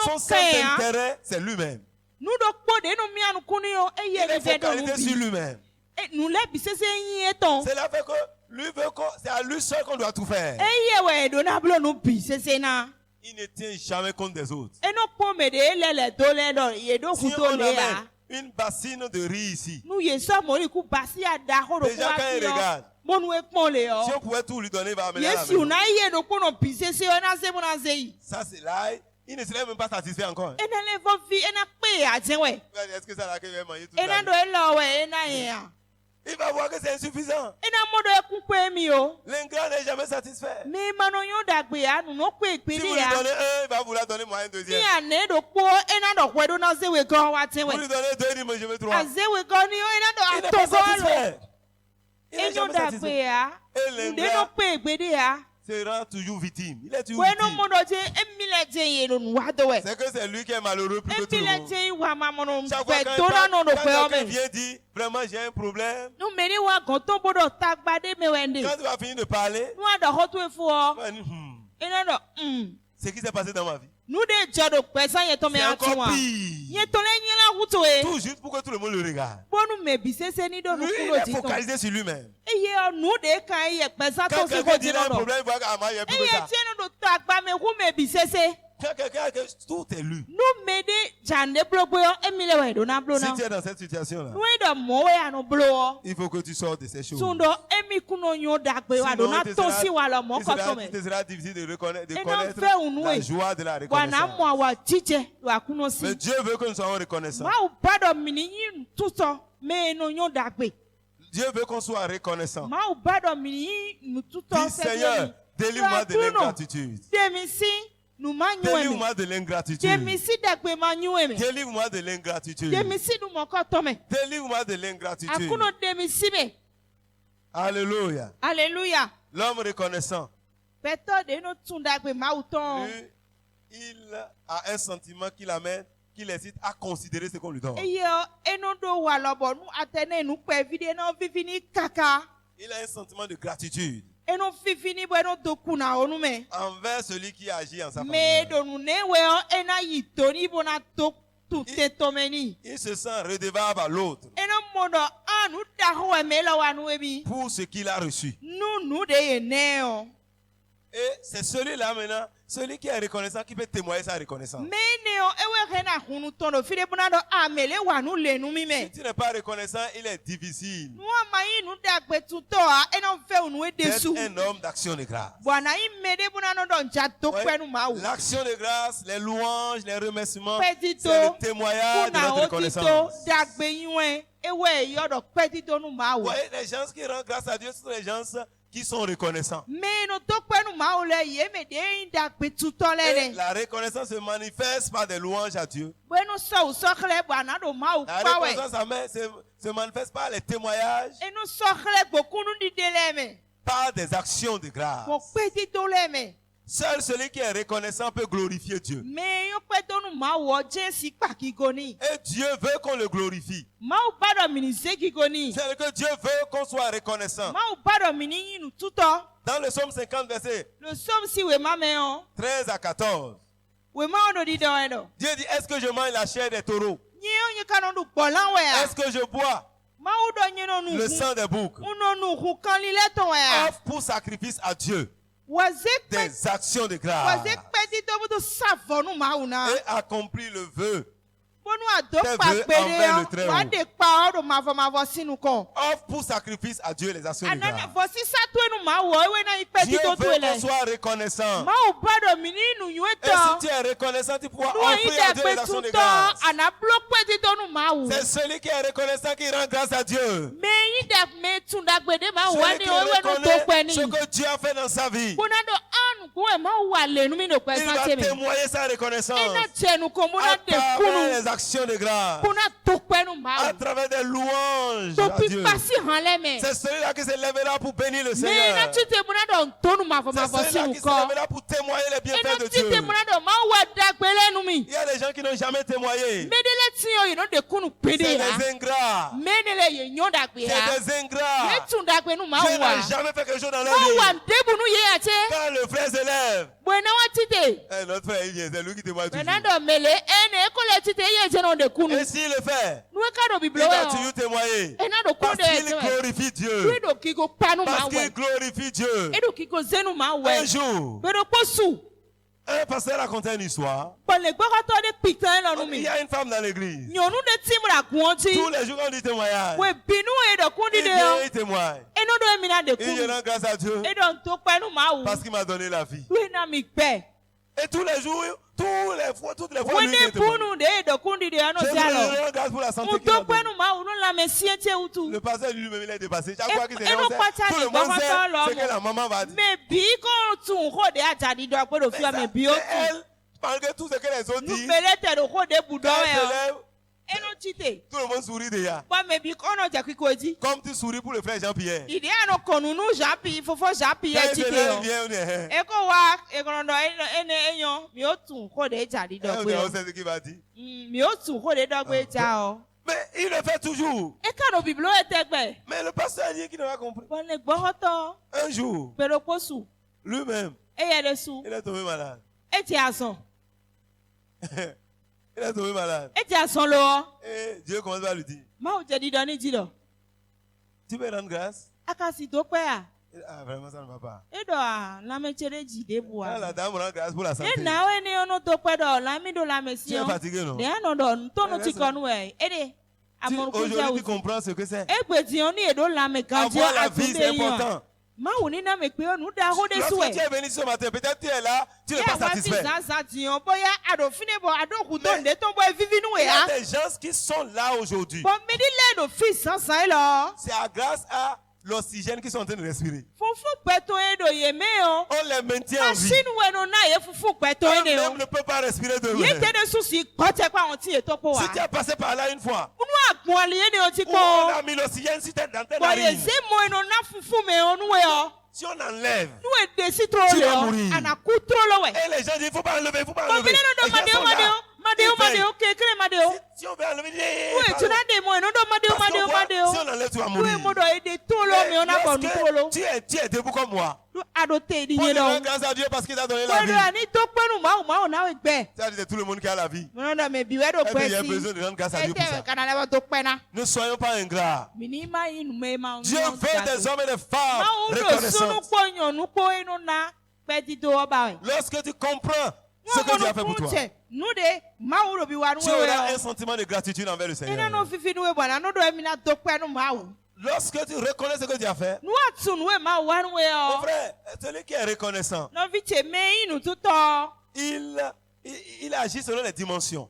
Son seul intérêt, c'est lui-même. Il est focalisé sur lui-même. Cela fait que c'est à lui seul qu'on doit tout faire. Il ne tient jamais compte des autres. Si on amène une bassine de riz ici, déjà quand il regarde, si on pouvait tout lui donner, il va amener à la maison. Ça c'est là, il ne serait même pas satisfait encore. Est-ce que ça là qu'il va manger toute la nuit? Il va voir que c'est insuffisant. L'ingrat n'est jamais satisfait. Si vous lui donnez un, il va vouloir donner moi un deuxième. Vous lui donnez deux, il dit moi je veux trois. Il n'est pas satisfait. Il n'est jamais satisfait. Et l'ingrat sera toujours victime. Il est toujours victime. C'est que c'est lui qui est malheureux plus que tout le monde. Chaque fois quand quelqu'un vient dire, vraiment j'ai un problème. Quand tu vas finir de parler, ce qui s'est passé dans ma vie. C'est encore pire. Tout juste pour que tout le monde le regarde. Lui, il est focalisé sur lui-même. Quand quelqu'un dit un problème, il voit qu'il y a plus que ça. Quand quelqu'un a tout est lui. Si tu es dans cette situation-là, il faut que tu sortes de ces choses. Sinon, il te sera difficile de connaître la joie de la reconnaissance. Mais Dieu veut que nous soyons reconnaissants. Dieu veut qu'on soit reconnaissant. Dis Seigneur, délivre-moi de l'ingratitude. Délivre-moi de l'ingratitude. Délivre-moi de l'ingratitude. Délivre-moi de l'ingratitude. Alléluia. Alléluia. L'homme reconnaissant. Lui, il a un sentiment qui l'amène, qui l'incite à considérer ce qu'on lui donne. Il a un sentiment de gratitude envers celui qui agit en sa faveur. Il se sent redevable à l'autre pour ce qu'il a reçu. Et c'est celui-là maintenant, celui qui est reconnaissant, qui peut témoigner sa reconnaissance. Si tu n'es pas reconnaissant, il est difficile d'être un homme d'action de grâce. L'action de grâce, les louanges, les remerciements, c'est le témoignage de notre reconnaissance. Ouais, les gens qui rendent grâce à Dieu, ce sont les gens qui sont reconnaissants. Et la reconnaissance se manifeste par des louanges à Dieu. La reconnaissance se manifeste par les témoignages, par des actions de grâce. Seul celui qui est reconnaissant peut glorifier Dieu. Et Dieu veut qu'on le glorifie. C'est que Dieu veut qu'on soit reconnaissant. Dans le psaume 50, verset 13 à 14, Dieu dit, est-ce que je mange la chair des taureaux? Est-ce que je bois le sang des boucs? Offre pour sacrifice à Dieu des actions de grâce et accomplit le vœu. Tes vœux envers le Très-Haut. Offre pour sacrifice à Dieu les actions de grâce. Dieu veut qu'on soit reconnaissant. Et si tu es reconnaissant, tu pourras offrir à Dieu les actions de grâce. C'est celui qui est reconnaissant qui rend grâce à Dieu. Celui qui reconnaît ce que Dieu a fait dans sa vie. Il va témoigner sa reconnaissance à travers les actions de grâce, à travers des louanges à Dieu. C'est celui-là qui se lèvera pour bénir le Seigneur. C'est celui-là qui se lèvera pour témoigner les bienfaits de Dieu. Il y a des gens qui n'ont jamais témoigné. C'est des ingrats. C'est des ingrats. Dieu n'a jamais fait quelque chose dans leur vie. Quand le frère se lève, notre frère il vient, c'est lui qui témoigne toujours. Et s'il le fait, il va toujours témoigner. Parce qu'il glorifie Dieu. Parce qu'il glorifie Dieu. Un jour, un pasteur racontait une histoire. Il y a une femme dans l'église. Tous les jours, on dit témoignage. Il vient, il témoigne. Il rend grâce à Dieu parce qu'il m'a donné la vie. Et tous les jours, toutes les fois, lui il témoigne. Je rends grâce pour la santé qu'il m'a donnée. Le pasteur lui-même, il est dépassé. Chaque fois qu'il se lève, tout le monde sait ce que la maman va dire. Mais elle, malgré tout ce que les autres disent, elle se lève. Tout le monde sourit déjà. Comme tu souris pour le frère Jean-Pierre. On sait ce qu'il va dire. Mais il le fait toujours. Mais le pasteur dit qu'il n'a pas compris. Un jour, lui-même, il est tombé malade. Il est tombé malade. Et Dieu commence à lui dire, tu peux rendre grâce? Ah, vraiment, ça ne va pas. Quand la dame rend grâce pour la santé. Tu es fatigué, non? Aujourd'hui, tu comprends ce que c'est. Avoir la vie, c'est important. Lorsque tu es venu ce matin, peut-être tu es là, tu n'es pas satisfait. Il y a des gens qui sont là aujourd'hui. C'est grâce à l'oxygène qu'ils sont en train de respirer. On les maintient en vie. Eux-mêmes ne peuvent pas respirer de eux-mêmes. Si tu es passé par là une fois, où on a mis l'oxygène dans tes narines, si on enlève, tu vas mourir. Et les gens disent, il ne faut pas enlever, il ne faut pas enlever. Si on veut enlever, si on enlève, tu vas mourir. Lorsque tu es debout comme moi, pour rendre grâce à Dieu parce qu'il t'a donné la vie. C'est tout le monde qui a la vie. Et puis il y a besoin de rendre grâce à Dieu pour ça. Ne soyons pas ingrats. Dieu veut des hommes et des femmes reconnaissants. Lorsque tu comprends ce que Dieu a fait pour toi, tu auras un sentiment de gratitude envers le Seigneur. Lorsque tu reconnais ce que Dieu a fait, mon frère, celui qui est reconnaissant, il agit selon les dimensions.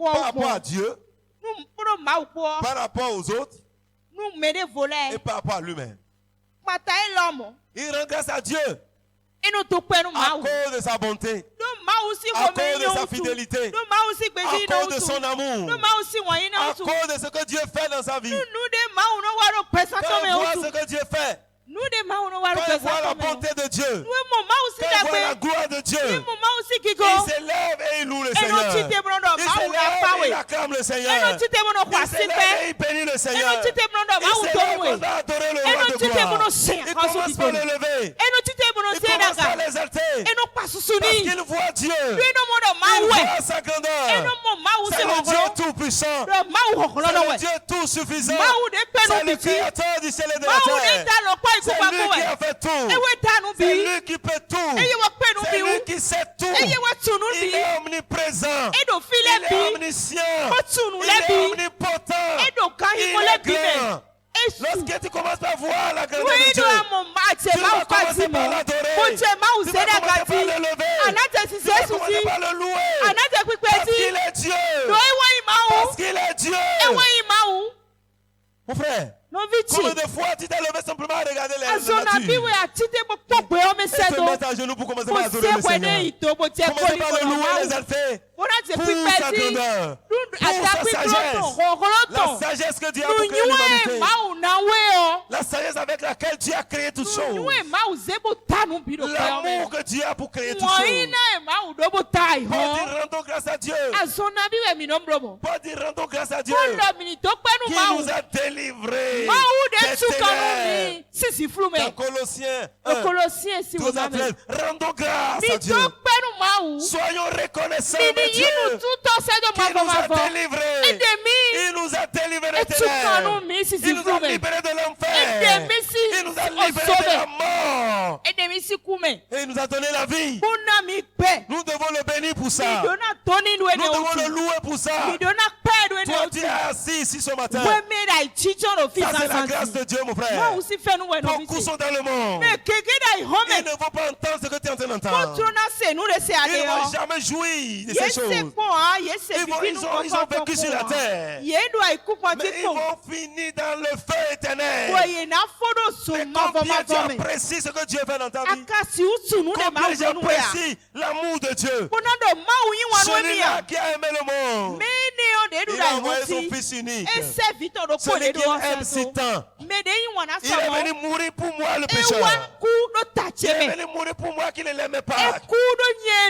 Par rapport à Dieu, par rapport aux autres, et par rapport à lui-même. Il rend grâce à Dieu à cause de sa bonté, à cause de sa fidélité, à cause de son amour, à cause de ce que Dieu fait dans sa vie. Quand il voit ce que Dieu fait, quand il voit la bonté de Dieu, quand il voit la gloire de Dieu, il s'élève et il loue le Seigneur. Il s'élève et il acclame le Seigneur. Il s'élève et il bénit le Seigneur. Il s'élève et il va adorer le roi de gloire. Il commence par le lever. Il commence par l'exalter. Parce qu'il voit Dieu. Il voit sa grandeur. C'est le Dieu tout-puissant. C'est le Dieu tout-suffisant. C'est le créateur du ciel et de la terre. C'est lui qui a fait tout. C'est lui qui peut tout. C'est lui qui sait tout. Il est omniprésent. Il est omniscient. Il est omnipotent. Il est grand. Lorsque tu commences par voir la grandeur de Dieu, tu vas commencer par l'adorer. Tu vas commencer par le lever. Tu vas commencer par le louer. Parce qu'il est Dieu. Parce qu'il est Dieu. Mon frère, Combien de fois tu t'es levé simplement à regarder la nature? Et se mettre à genoux pour commencer par adorer le Seigneur. Commencez par le louer, l'exalter. Pour sa grandeur, pour sa sagesse, la sagesse que Dieu a pour créer l'humanité, la sagesse avec laquelle Dieu a créé toutes choses, l'amour que Dieu a pour créer toutes choses. Pour dire rendons grâce à Dieu, pour dire rendons grâce à Dieu qui nous a délivrés des ténèbres. Dans Colossiens 1, 12 à 13, rendons grâce à Dieu. Soyons reconnaissants de Dieu qui nous a délivrés. Il nous a délivrés des ténèbres. Il nous a libérés de l'enfer. Il nous a libérés de la mort. Et il nous a donné la vie. Nous devons le bénir pour ça. Nous devons le louer pour ça. Toi, tu es assis ici ce matin. Ça, c'est la grâce de Dieu, mon frère. Beaucoup sont dans le monde. Ils ne vont pas entendre ce que tu es en train d'entendre. Ils ne vont jamais jouir de ces choses. Ils ont vécu sur la terre. Mais ils vont finir dans le feu éternel. Mais combien tu apprécies ce que Dieu fait dans ta vie? Combien j'apprécie l'amour de Dieu? Celui-là qui a aimé le monde. Il a envoyé son Fils unique. Celui qui aime si tant. Il est venu mourir pour moi le pécheur. Il est venu mourir pour moi qui ne l'aimais pas.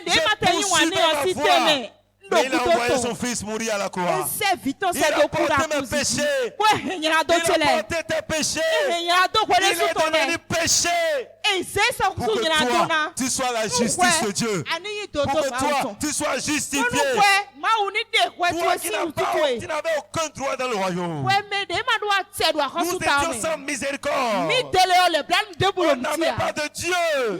J'ai poursuivi ma foi. Mais il a envoyé son Fils mourir à la croix. Il a porté mes péchés. Il a porté tes péchés. Il est devenu péché. Pour que toi, tu sois la justice de Dieu. Pour que toi, tu sois justifié. Toi qui n'avais aucun droit dans le royaume. Nous étions sans miséricorde. On n'avait pas de Dieu. Mon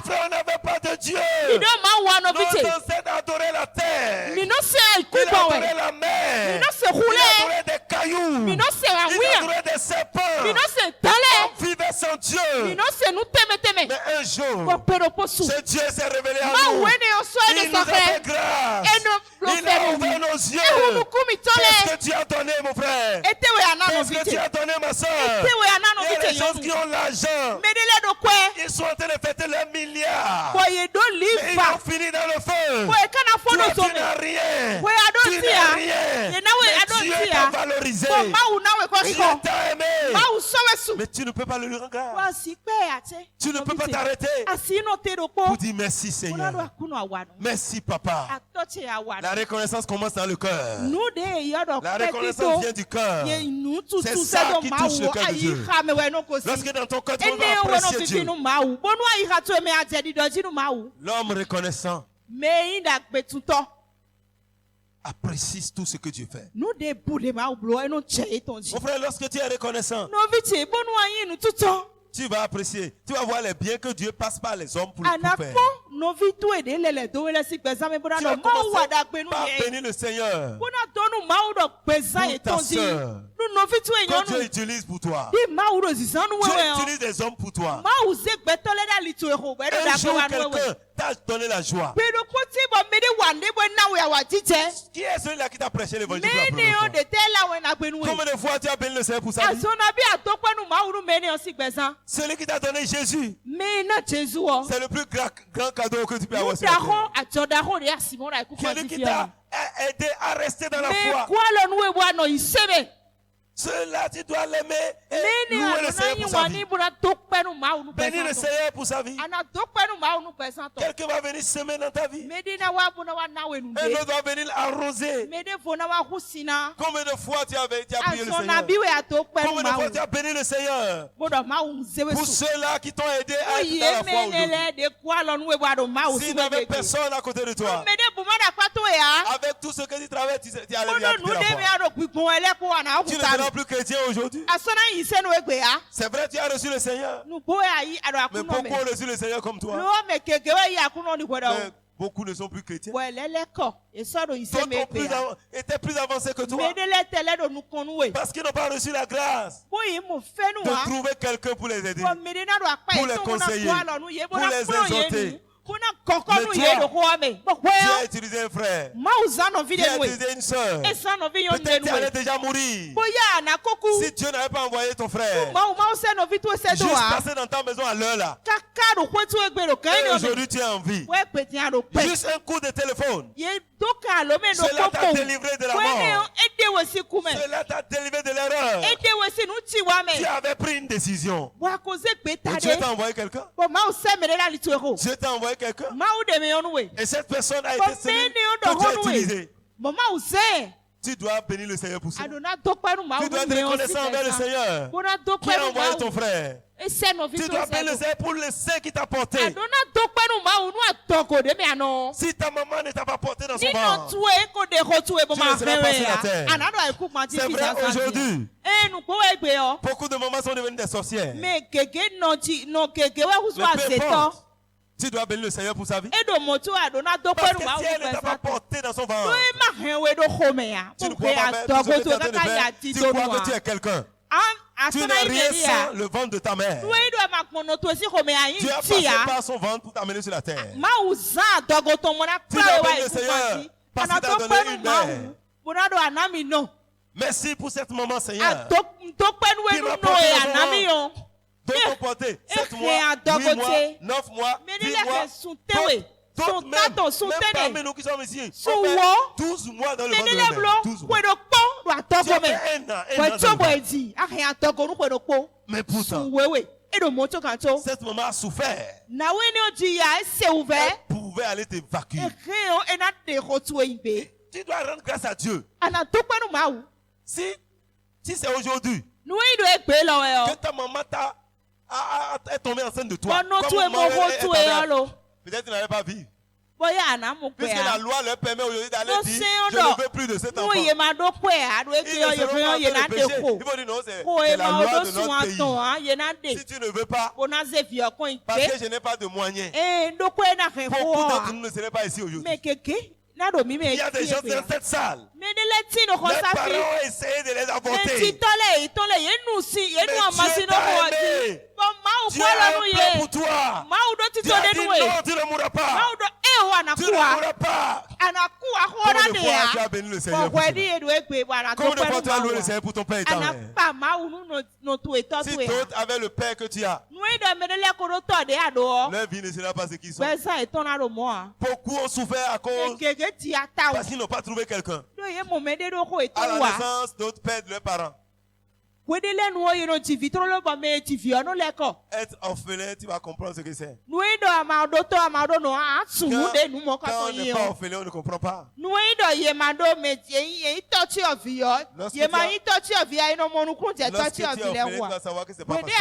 frère, on n'avait pas de Dieu. Nos ancêtres adoraient la terre. Ils adoraient la mer. Ils adoraient des cailloux. Ils adoraient des serpents. On vivait sans Dieu. Mais un jour, ce Dieu s'est révélé à nous. Il nous a fait grâce. Il a ouvert nos yeux. Qu'est-ce que Dieu a donné, mon frère? Qu'est-ce que Dieu a donné, ma soeur? Il y a des gens qui ont l'argent. Ils sont en train de fêter leurs milliards. Mais ils vont finir dans le feu. Toi, tu n'as rien. Tu n'as rien. Mais Dieu t'a valorisé. Il t'a aimé. Mais tu ne peux pas le lui rendre grâce. Tu ne peux pas t'arrêter pour dire merci Seigneur. Merci Papa. La reconnaissance commence dans le cœur. La reconnaissance vient du cœur. C'est ça qui touche le cœur de Dieu. Lorsque dans ton cœur tu vas apprécier Dieu. L'homme reconnaissant apprécie tout ce que Dieu fait. Mon frère, lorsque tu es reconnaissant, tu vas apprécier. Tu vas voir les biens que Dieu passe par les hommes pour le faire. Tu vas commencer par bénir le Seigneur pour ta soeur. Quand Dieu utilise pour toi, Dieu utilise des hommes pour toi. Un jour, quelqu'un t'a donné la joie. Qui est celui-là qui t'a prêché l'évangile pour la première fois? Combien de fois tu as béni le Seigneur pour sa vie? Celui qui t'a donné Jésus, c'est le plus grand cadeau que tu peux avoir sur la terre. Celui qui t'a aidé à rester dans la foi. Cela, tu dois l'aimer et louer le Seigneur pour sa vie. Bénir le Seigneur pour sa vie. Quelqu'un va venir semer dans ta vie. Un autre va venir arroser. Combien de fois tu as prié le Seigneur? Combien de fois tu as béni le Seigneur? Pour ceux-là qui t'ont aidé à être dans la foi aujourd'hui. S'il n'y avait personne à côté de toi, avec tout ce que tu travailles, tu allais bien quitter la foi. Tu ne seras plus chrétien aujourd'hui. C'est vrai, tu as reçu le Seigneur. Mais beaucoup ont reçu le Seigneur comme toi. Mais beaucoup ne sont plus chrétiens. D'autres étaient plus avancés que toi. Parce qu'ils n'ont pas reçu la grâce de trouver quelqu'un pour les aider, pour les conseiller, pour les exhorter, Mais toi, tu as utilisé un frère. Tu as utilisé une soeur. Peut-être tu allais déjà mourir. Si Dieu n'avait pas envoyé ton frère, juste passer dans ta maison à l'heure là. Et aujourd'hui tu es en vie. Juste un coup de téléphone. Cela t'a délivré de la mort. Cela t'a délivré de l'erreur. Tu avais pris une décision. Et Dieu t'a envoyé quelqu'un. Dieu t'a envoyé quelqu'un. Et cette personne a été celle que tu as utilisée. Tu dois bénir le Seigneur pour ça. Tu dois être reconnaissant envers le Seigneur qui a envoyé ton frère. Tu dois bénir le Seigneur pour le sein qui t'a porté. Si ta maman ne t'a pas porté dans son ventre, tu ne serais pas sur la terre. C'est vrai aujourd'hui. Beaucoup de mamans sont devenues des sorcières. Mais peu importe. Tu dois bénir le Seigneur pour sa vie. Parce que si elle ne t'a pas porté dans son ventre, tu ne crois pas faire tout ce que tu es en train de faire. Tu crois que tu es quelqu'un. Tu n'as rien sans le ventre de ta mère. Tu as passé par son ventre pour t'amener sur la terre. Tu dois bénir le Seigneur parce qu'il t'a donné une mère. Merci pour cette maman, Seigneur, qui m'a porté dans son ventre. Donc on portait 7 mois, 8 mois, 9 mois, 10 mois, d'autres même parmi nous qui sommes ici, on fait 12 mois dans le ventre de la mère. 12 mois. Tu as fait un an dans le ventre. Mais pourtant, cette maman a souffert. Elle pouvait aller t'évacuer. Tu dois rendre grâce à Dieu. Si c'est aujourd'hui que ta maman est tombée enceinte de toi, peut-être tu n'allais pas vivre. Puisque la loi leur permet aujourd'hui d'aller dire je ne veux plus de cet enfant. Ils ne seront pas en train de pécher. Il faut dire non, c'est la loi de notre pays. Si tu ne veux pas, parce que je n'ai pas de moyens, beaucoup d'entre nous ne seraient pas ici aujourd'hui. Il y a des gens dans cette salle. Les parents ont essayé de les avorter. Mais Dieu t'a aimé. Dieu a un plan pour toi. Dieu a dit non, tu ne mourras pas. Tu ne mourras pas. Combien de fois tu as béni le Seigneur pour cela? Combien de fois tu as loué le Seigneur pour ton Père éternel? Si d'autres avaient le Père que tu as, leur vie ne sera pas ce qu'ils sont. Beaucoup ont souffert à cause parce qu'ils n'ont pas trouvé quelqu'un. À la naissance, d'autres perdent leurs parents. Être orphelin, tu vas comprendre ce que c'est. Quand on n'est pas orphelin, on ne comprend pas. Lorsque tu es orphelin, tu vas savoir que c'est pas facile.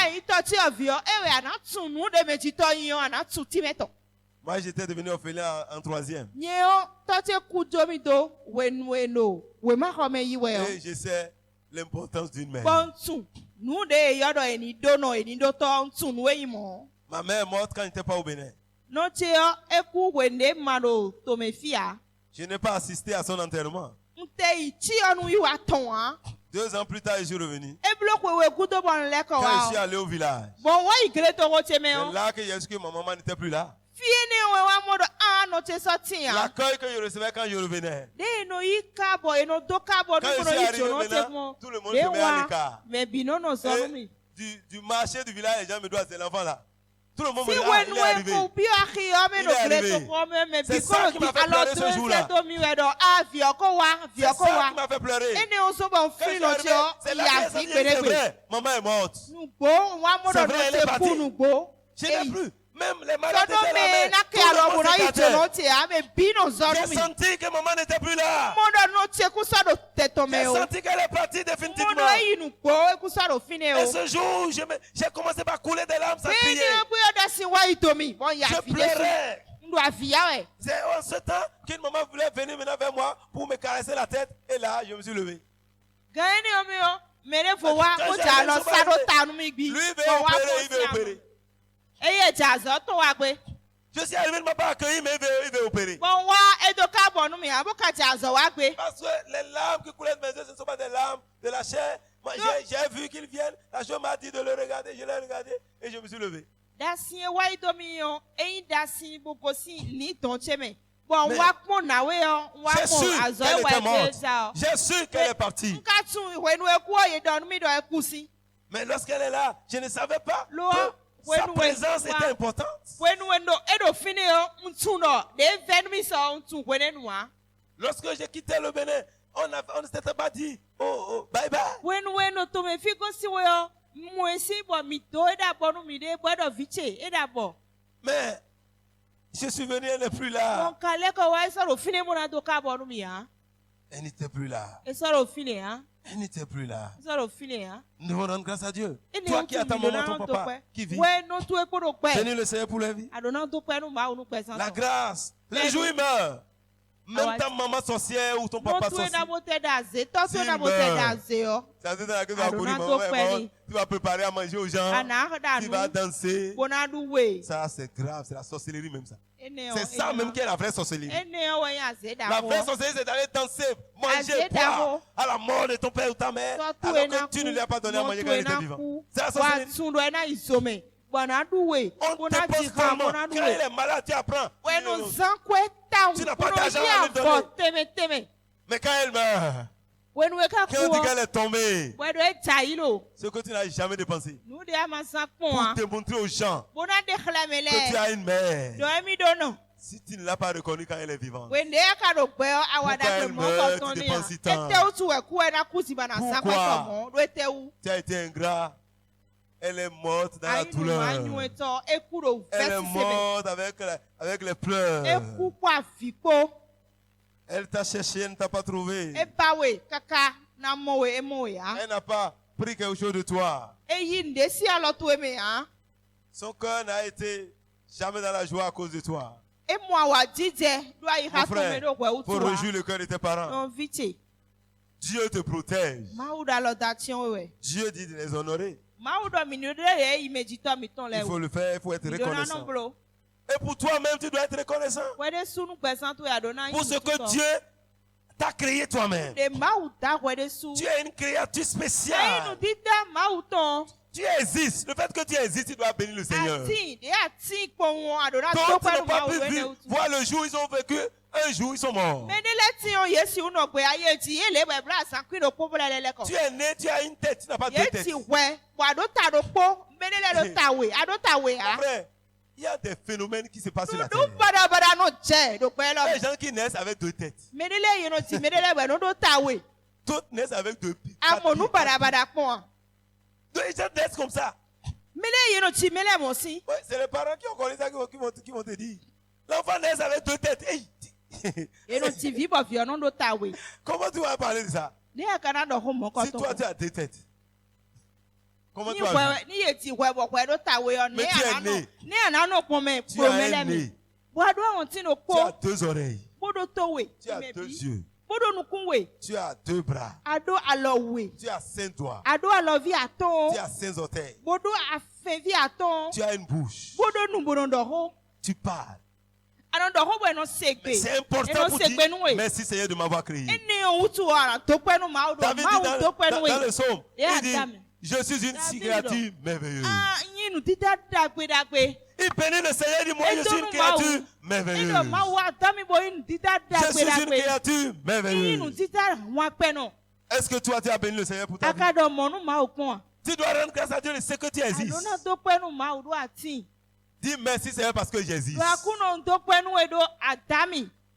Moi, j'étais devenu orphelin en 3e. Et je sais l'importance d'une mère. Ma mère est morte quand elle n'était pas au Bénin. Je n'ai pas assisté à son enterrement. 2 ans plus tard, je suis revenu. Quand je suis allé au village, c'est là que j'ai su que ma maman n'était plus là. L'accueil que je recevais quand je revenais. Quand je suis arrivé maintenant, tout le monde se met à l'écart. Du marché du village, les gens me disent c'est l'enfant là. Tout le monde me dit il est arrivé. Il est arrivé. C'est ça qui m'a fait pleurer ce jour-là. C'est ça qui m'a fait pleurer. Quand je suis arrivé, c'est là que c'est vrai. Maman est morte. C'est vrai, elle est partie. Je n'ai plus. Même les malades étaient là. Tout le monde s'écartait. J'ai senti que maman n'était plus là. J'ai senti qu'elle est partie définitivement. Et ce jour, j'ai commencé par couler des larmes sans crier. Je pleurais. C'est en ce temps qu'une maman voulait venir maintenant vers moi pour me caresser la tête. Et là, je me suis levé. Lui, il veut opérer. Je suis arrivé, il ne m'a pas accueilli, mais il veut opérer. Parce que les larmes qui coulaient de mes yeux, ce ne sont pas des larmes de la chair. J'ai vu qu'ils viennent. La chose m'a dit de le regarder. Je l'ai regardé et je me suis levé. Dasi wai domi yo, eyi dasi bokosi ni toncheme. Bon, wakmo nawe yo, wakmo azoe wai teza. J'ai su qu'elle est partie. Nkatu wenu ekuo ye donmi do ekusi. Mais lorsqu'elle est là, je ne savais pas que sa présence était importante. Lorsque j'ai quitté le Bénin, on ne s'était pas dit oh, bye bye. Mais je suis venu, elle n'est plus là. Elle n'était plus là. Elle n'était plus là. Nous devons rendre grâce à Dieu. Toi qui as ta maman, ton papa, qui vit. Bénis le Seigneur pour la vie. La grâce. Les jours, ils meurent. Même ta maman sorcière ou ton papa sorcier. Tu vas préparer à manger aux gens. Tu vas danser. Ça, c'est grave. C'est la sorcellerie même ça. C'est ça même qui est la vraie sorcellerie. La vraie sorcellerie, c'est d'aller danser, manger, boire à la mort de ton père ou ta mère, alors que tu ne lui as pas donné à manger quand il était vivant. C'est la sorcellerie. On te pose tellement. Quand il est malade, tu apprends. Tu n'as pas d'argent à lui donner. Mais quand elle meurt, quand on dit qu'elle est tombée, ce que tu n'as jamais dépensé, pour te montrer aux gens que tu as une mère. Si tu ne l'as pas reconnue quand elle est vivante, quand elle meurt, tu dépenses si tant. Pourquoi tu as été ingrat? Elle est morte dans la douleur. Elle est morte avec les pleurs. Elle t'a cherché, elle ne t'a pas trouvé. Elle n'a pas pris quelque chose de toi. Son cœur n'a été jamais dans la joie à cause de toi. Mon frère, pour réjouir le cœur de tes parents. Dieu te protège. Dieu dit de les honorer. Il faut le faire, il faut être reconnaissant. Et pour toi-même, tu dois être reconnaissant. Pour ce que Dieu t'a créé toi-même. Tu es une créature spéciale. Tu existes. Le fait que tu existes, tu dois bénir le Seigneur. D'autres n'ont pas pu voir le jour, ils ont vécu. Un jour, ils sont morts. Tu es né, tu as une tête, tu n'as pas deux têtes. Frère, il y a des phénomènes qui se passent sur la terre. Les gens qui naissent avec deux têtes. D'autres naissent avec deux pieds. Les gens naissent comme ça. Ouais, c'est les parents qui ont connu ça qui vont te dire. L'enfant naît avec deux têtes. Hey. Comment tu vas parler de ça? Si toi tu as deux têtes, comment tu vas vivre? Mais tu es né. Tu as un nez. Tu as deux oreilles. Tu as deux yeux. Tu as deux bras. Tu as 5 doigts. Tu as 5 orteils. Tu as une bouche. Tu parles. Mais c'est important pour dire merci Seigneur de m'avoir créé. David dit dans le psaume, il dit je suis une créature merveilleuse. Il bénit le Seigneur, il dit moi je suis une créature merveilleuse. Je suis une créature merveilleuse. Est-ce que toi tu as béni le Seigneur pour ta vie? Tu dois rendre grâce à Dieu de ce que tu existes. Dis merci Seigneur parce que j'existe.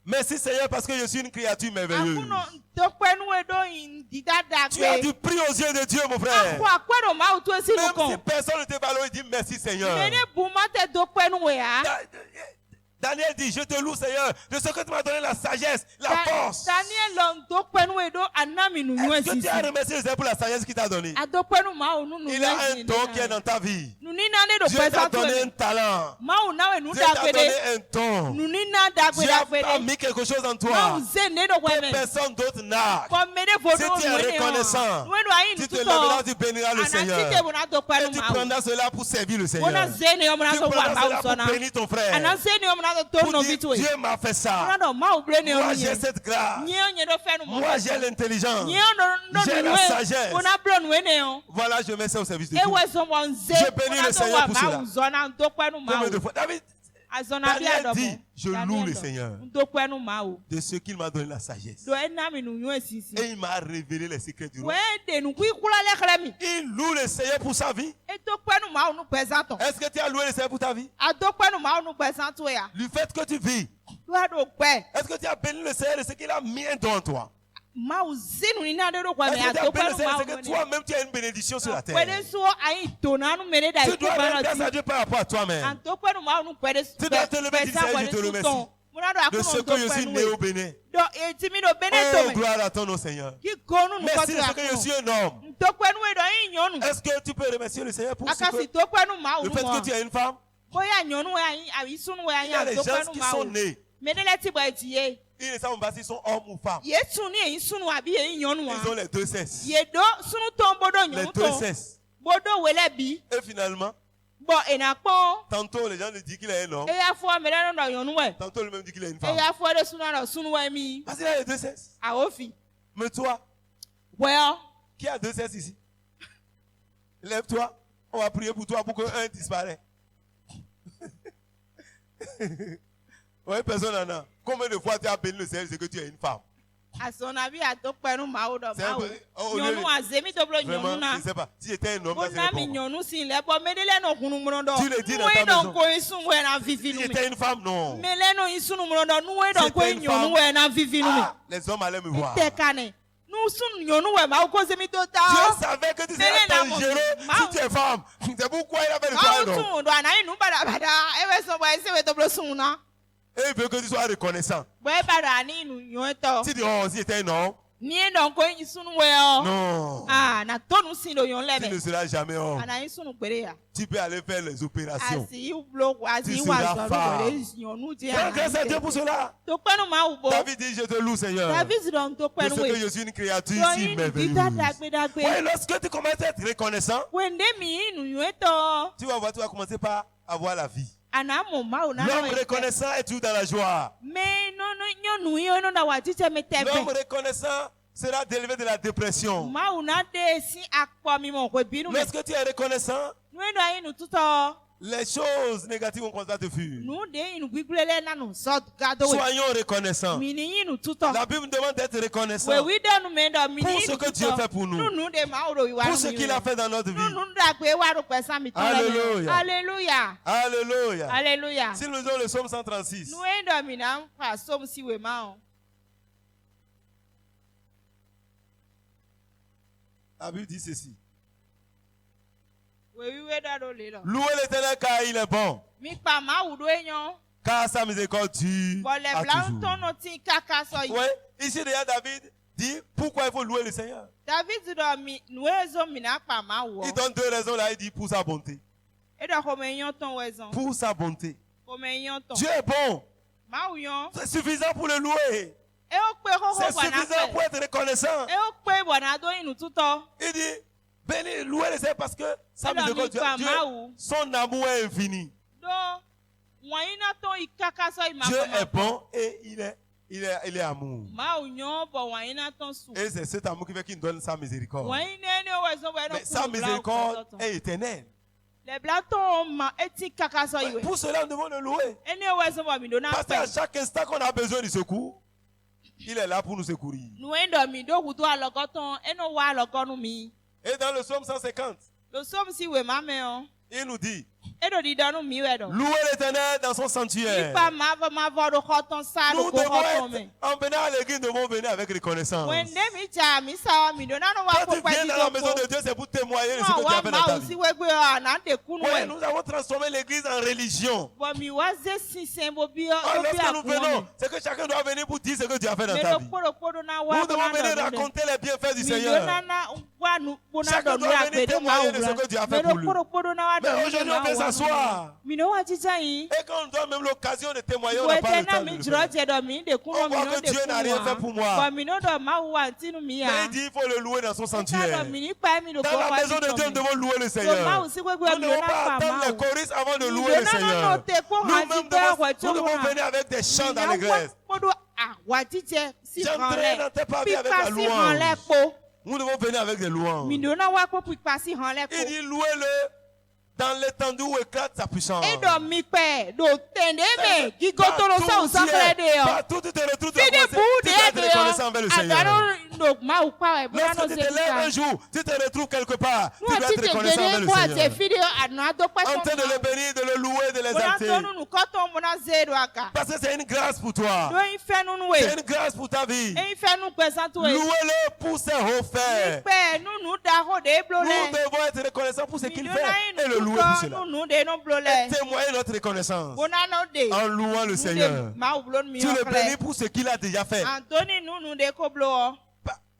Merci Seigneur parce que je suis une créature merveilleuse. Tu as du prix aux yeux de Dieu, mon frère. Même si personne ne te valorise, dis merci Seigneur. Daniel dit, je te loue Seigneur de ce que tu m'as donné la sagesse, la force. Est-ce que tu as remercié le Seigneur pour la sagesse qu'il t'a donnée? Il a un don qui est dans ta vie. Dieu t'a donné un talent. Dieu t'a donné un ton. Dieu a mis quelque chose en toi que personne d'autre n'a. Si tu es reconnaissant, tu te lèveras, tu béniras le Seigneur. Et tu prendras cela pour servir le Seigneur. Tu prendras cela pour bénir ton frère. pour dire Dieu m'a fait ça. Moi j'ai cette grâce. Moi j'ai l'intelligence. J'ai la sagesse. Voilà, je mets ça au service de Dieu. Je bénis le Seigneur pour cela. Combien de fois David dit, je loue le Seigneur de ce qu'il m'a donné la sagesse. Et il m'a révélé les secrets du roi. Il loue le Seigneur pour sa vie. Est-ce que tu as loué le Seigneur pour ta vie? Du fait que tu vis. Est-ce que tu as béni le Seigneur de ce qu'il a mis dans toi? Est-ce que tu as béni le Seigneur de ce que toi-même tu as une bénédiction sur la terre? Tu dois rendre grâce à Dieu par rapport à toi-même. Tu dois te lever et dire Seigneur, je te remercie de ce que je suis né au Bénin. Oh, gloire à ton nom, Seigneur. Merci de ce que je suis un homme. Est-ce que tu peux remercier le Seigneur pour ce que, le fait que tu es une femme? Il y a des gens qui sont nés. Ils ne savent pas s'ils sont hommes ou femmes. Ils ont les deux sexes. Les deux sexes. Et finalement, tantôt les gens lui disent qu'il est un homme. Tantôt lui-même dit qu'il est une femme. Parce qu'il a les deux sexes. Mais toi, qui a deux sexes ici? Lève-toi. On va prier pour toi pour qu'un disparaisse. Oui, personne n'en a. Combien de fois tu as béni le Seigneur, c'est que tu es une femme? Vraiment, je ne sais pas. Si j'étais un homme, ça serait bon. Tu le dis dans ta maison. Si j'étais une femme, non. Si j'étais une femme, les hommes allaient me voir. Dieu savait que tu serais dangereux si tu es femme. C'est pourquoi il a fait le homme. Et il veut que tu sois reconnaissant. Si tu dis, oh, si j'étais un homme. Non. Tu ne seras jamais homme. Tu peux aller faire les opérations. Tu seras femme. Grâce à Dieu pour cela. David dit, je te loue, Seigneur. Parce que je suis une créature si merveilleuse. Ouais, lorsque tu commences à être reconnaissant, tu vas voir, tu vas commencer par avoir la vie. L'homme reconnaissant est toujours dans la joie. L'homme reconnaissant sera délivré de la dépression. Lorsque tu es reconnaissant, les choses négatives vont commencer à te fuir. Soyons reconnaissants. La Bible demande d'être reconnaissant pour ce que Dieu fait pour nous, pour ce qu'il a fait dans notre vie. Alléluia. Alléluia. Alléluia. Alléluia. Si nous lisons le psaume 136, la Bible dit ceci. Louez l'Éternel car il est bon. Car sa miséricorde dure à toujours. Oui, ici déjà David dit pourquoi il faut louer le Seigneur. Il donne deux raisons là, il dit pour sa bonté. Pour sa bonté. Dieu est bon. C'est suffisant pour le louer. C'est suffisant pour être reconnaissant. Il dit bénis, louez le Seigneur parce que sa miséricorde, Dieu, son amour est infini. Dieu est bon et il est amour. Et c'est cet amour qui fait qu'il nous donne sa miséricorde. Mais sa miséricorde est éternelle. Pour cela, nous devons le louer. Parce qu'à chaque instant qu'on a besoin de secours, il est là pour nous secourir. Et dans le psaume 150, il nous dit louez l'Éternel dans son sanctuaire. Nous devons être, en venant à l'église, nous devons venir avec reconnaissance. Quand tu viens dans la maison de Dieu, c'est pour témoigner de ce que tu as fait dans ta vie. Oui, nous avons transformé l'église en religion. Lorsque nous venons, c'est que chacun doit venir pour dire ce que Dieu a fait dans ta vie. Nous devons venir raconter les bienfaits du Seigneur. Chacun doit venir témoigner de ce que Dieu a fait pour lui. Mais aujourd'hui, on peut s'asseoir. Et quand on donne même l'occasion de témoigner, on n'a pas le temps de le faire. On voit que Dieu n'a rien fait pour moi. Mais il dit qu'il faut le louer dans son sanctuaire. Dans la maison de Dieu, nous devons louer le Seigneur. Nous ne devons pas attendre les choristes avant de louer le Seigneur. Nous devons venir avec des chants dans l'église. J'entrais dans tes papiers avec la louange. Nous devons venir avec des louanges. Il dit louez-le dans l'étendue où éclate sa puissance. Partout tu te retrouves tu dois être reconnaissant envers le Seigneur. Lorsque tu te lèves un jour, tu te retrouves quelque part, tu dois être reconnaissant envers le Seigneur. En train de le bénir, de le louer, de l'exalter. Parce que c'est une grâce pour toi. C'est une grâce pour ta vie. Louez-le pour ses hauts faits. Nous devons être reconnaissants pour ce qu'il fait et le louer pour cela. Et témoigner notre reconnaissance en louant le Seigneur. Tu le bénis pour ce qu'il a déjà fait.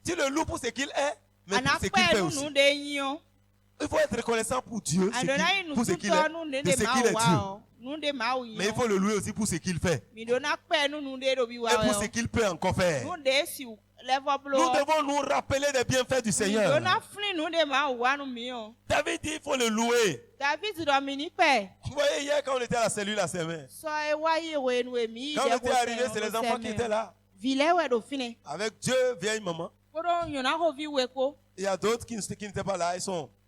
Tu le loues pour ce qu'il est, mais pour ce qu'il fait aussi. Il faut être reconnaissant pour Dieu, pour ce qu'il est, de ce qu'il est Dieu. Mais il faut le louer aussi pour ce qu'il fait. Et pour ce qu'il peut encore faire. Nous devons nous rappeler des bienfaits du Seigneur. David dit il faut le louer. Vous voyez, hier quand on était à la cellule à Sémé, quand on était arrivé, c'est les enfants qui étaient là. Avec Dieu, vieille maman. Il y a d'autres qui n'étaient pas là.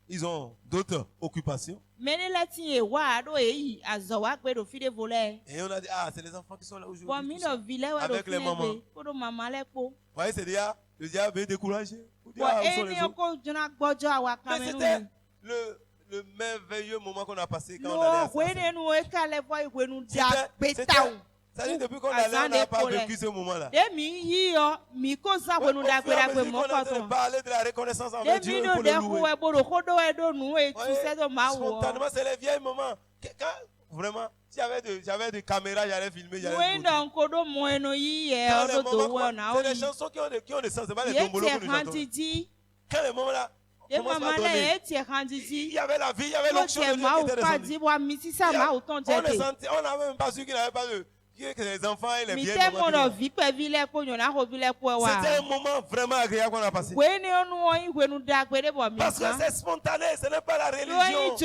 Ils ont d'autres occupations. Et on a dit, ah, c'est les enfants qui sont là aujourd'hui. Avec les mamans. Vous voyez, c'est déjà, le diable est découragé. Ah, mais c'était le merveilleux moment qu'on a passé quand on allait à ça dit depuis qu'on allait, on n'a pas vécu ce moment-là. On parlait de la reconnaissance envers Dieu pour le louer. Spontanément, c'est les vieilles moments. Vraiment, si j'avais des caméras, j'allais filmer, j'allais c'est des chansons qui ont des sens, c'est pas les tombolos que nous chantons. Quand les moments là, il y avait la vie, il y avait l'onction de Dieu qui était descendue. On n'a même pas su qu'il n'avait pas de... que les enfants et les vieilles c'était un moment vraiment agréable qu'on a passé. Parce que c'est spontané, ce n'est pas la religion.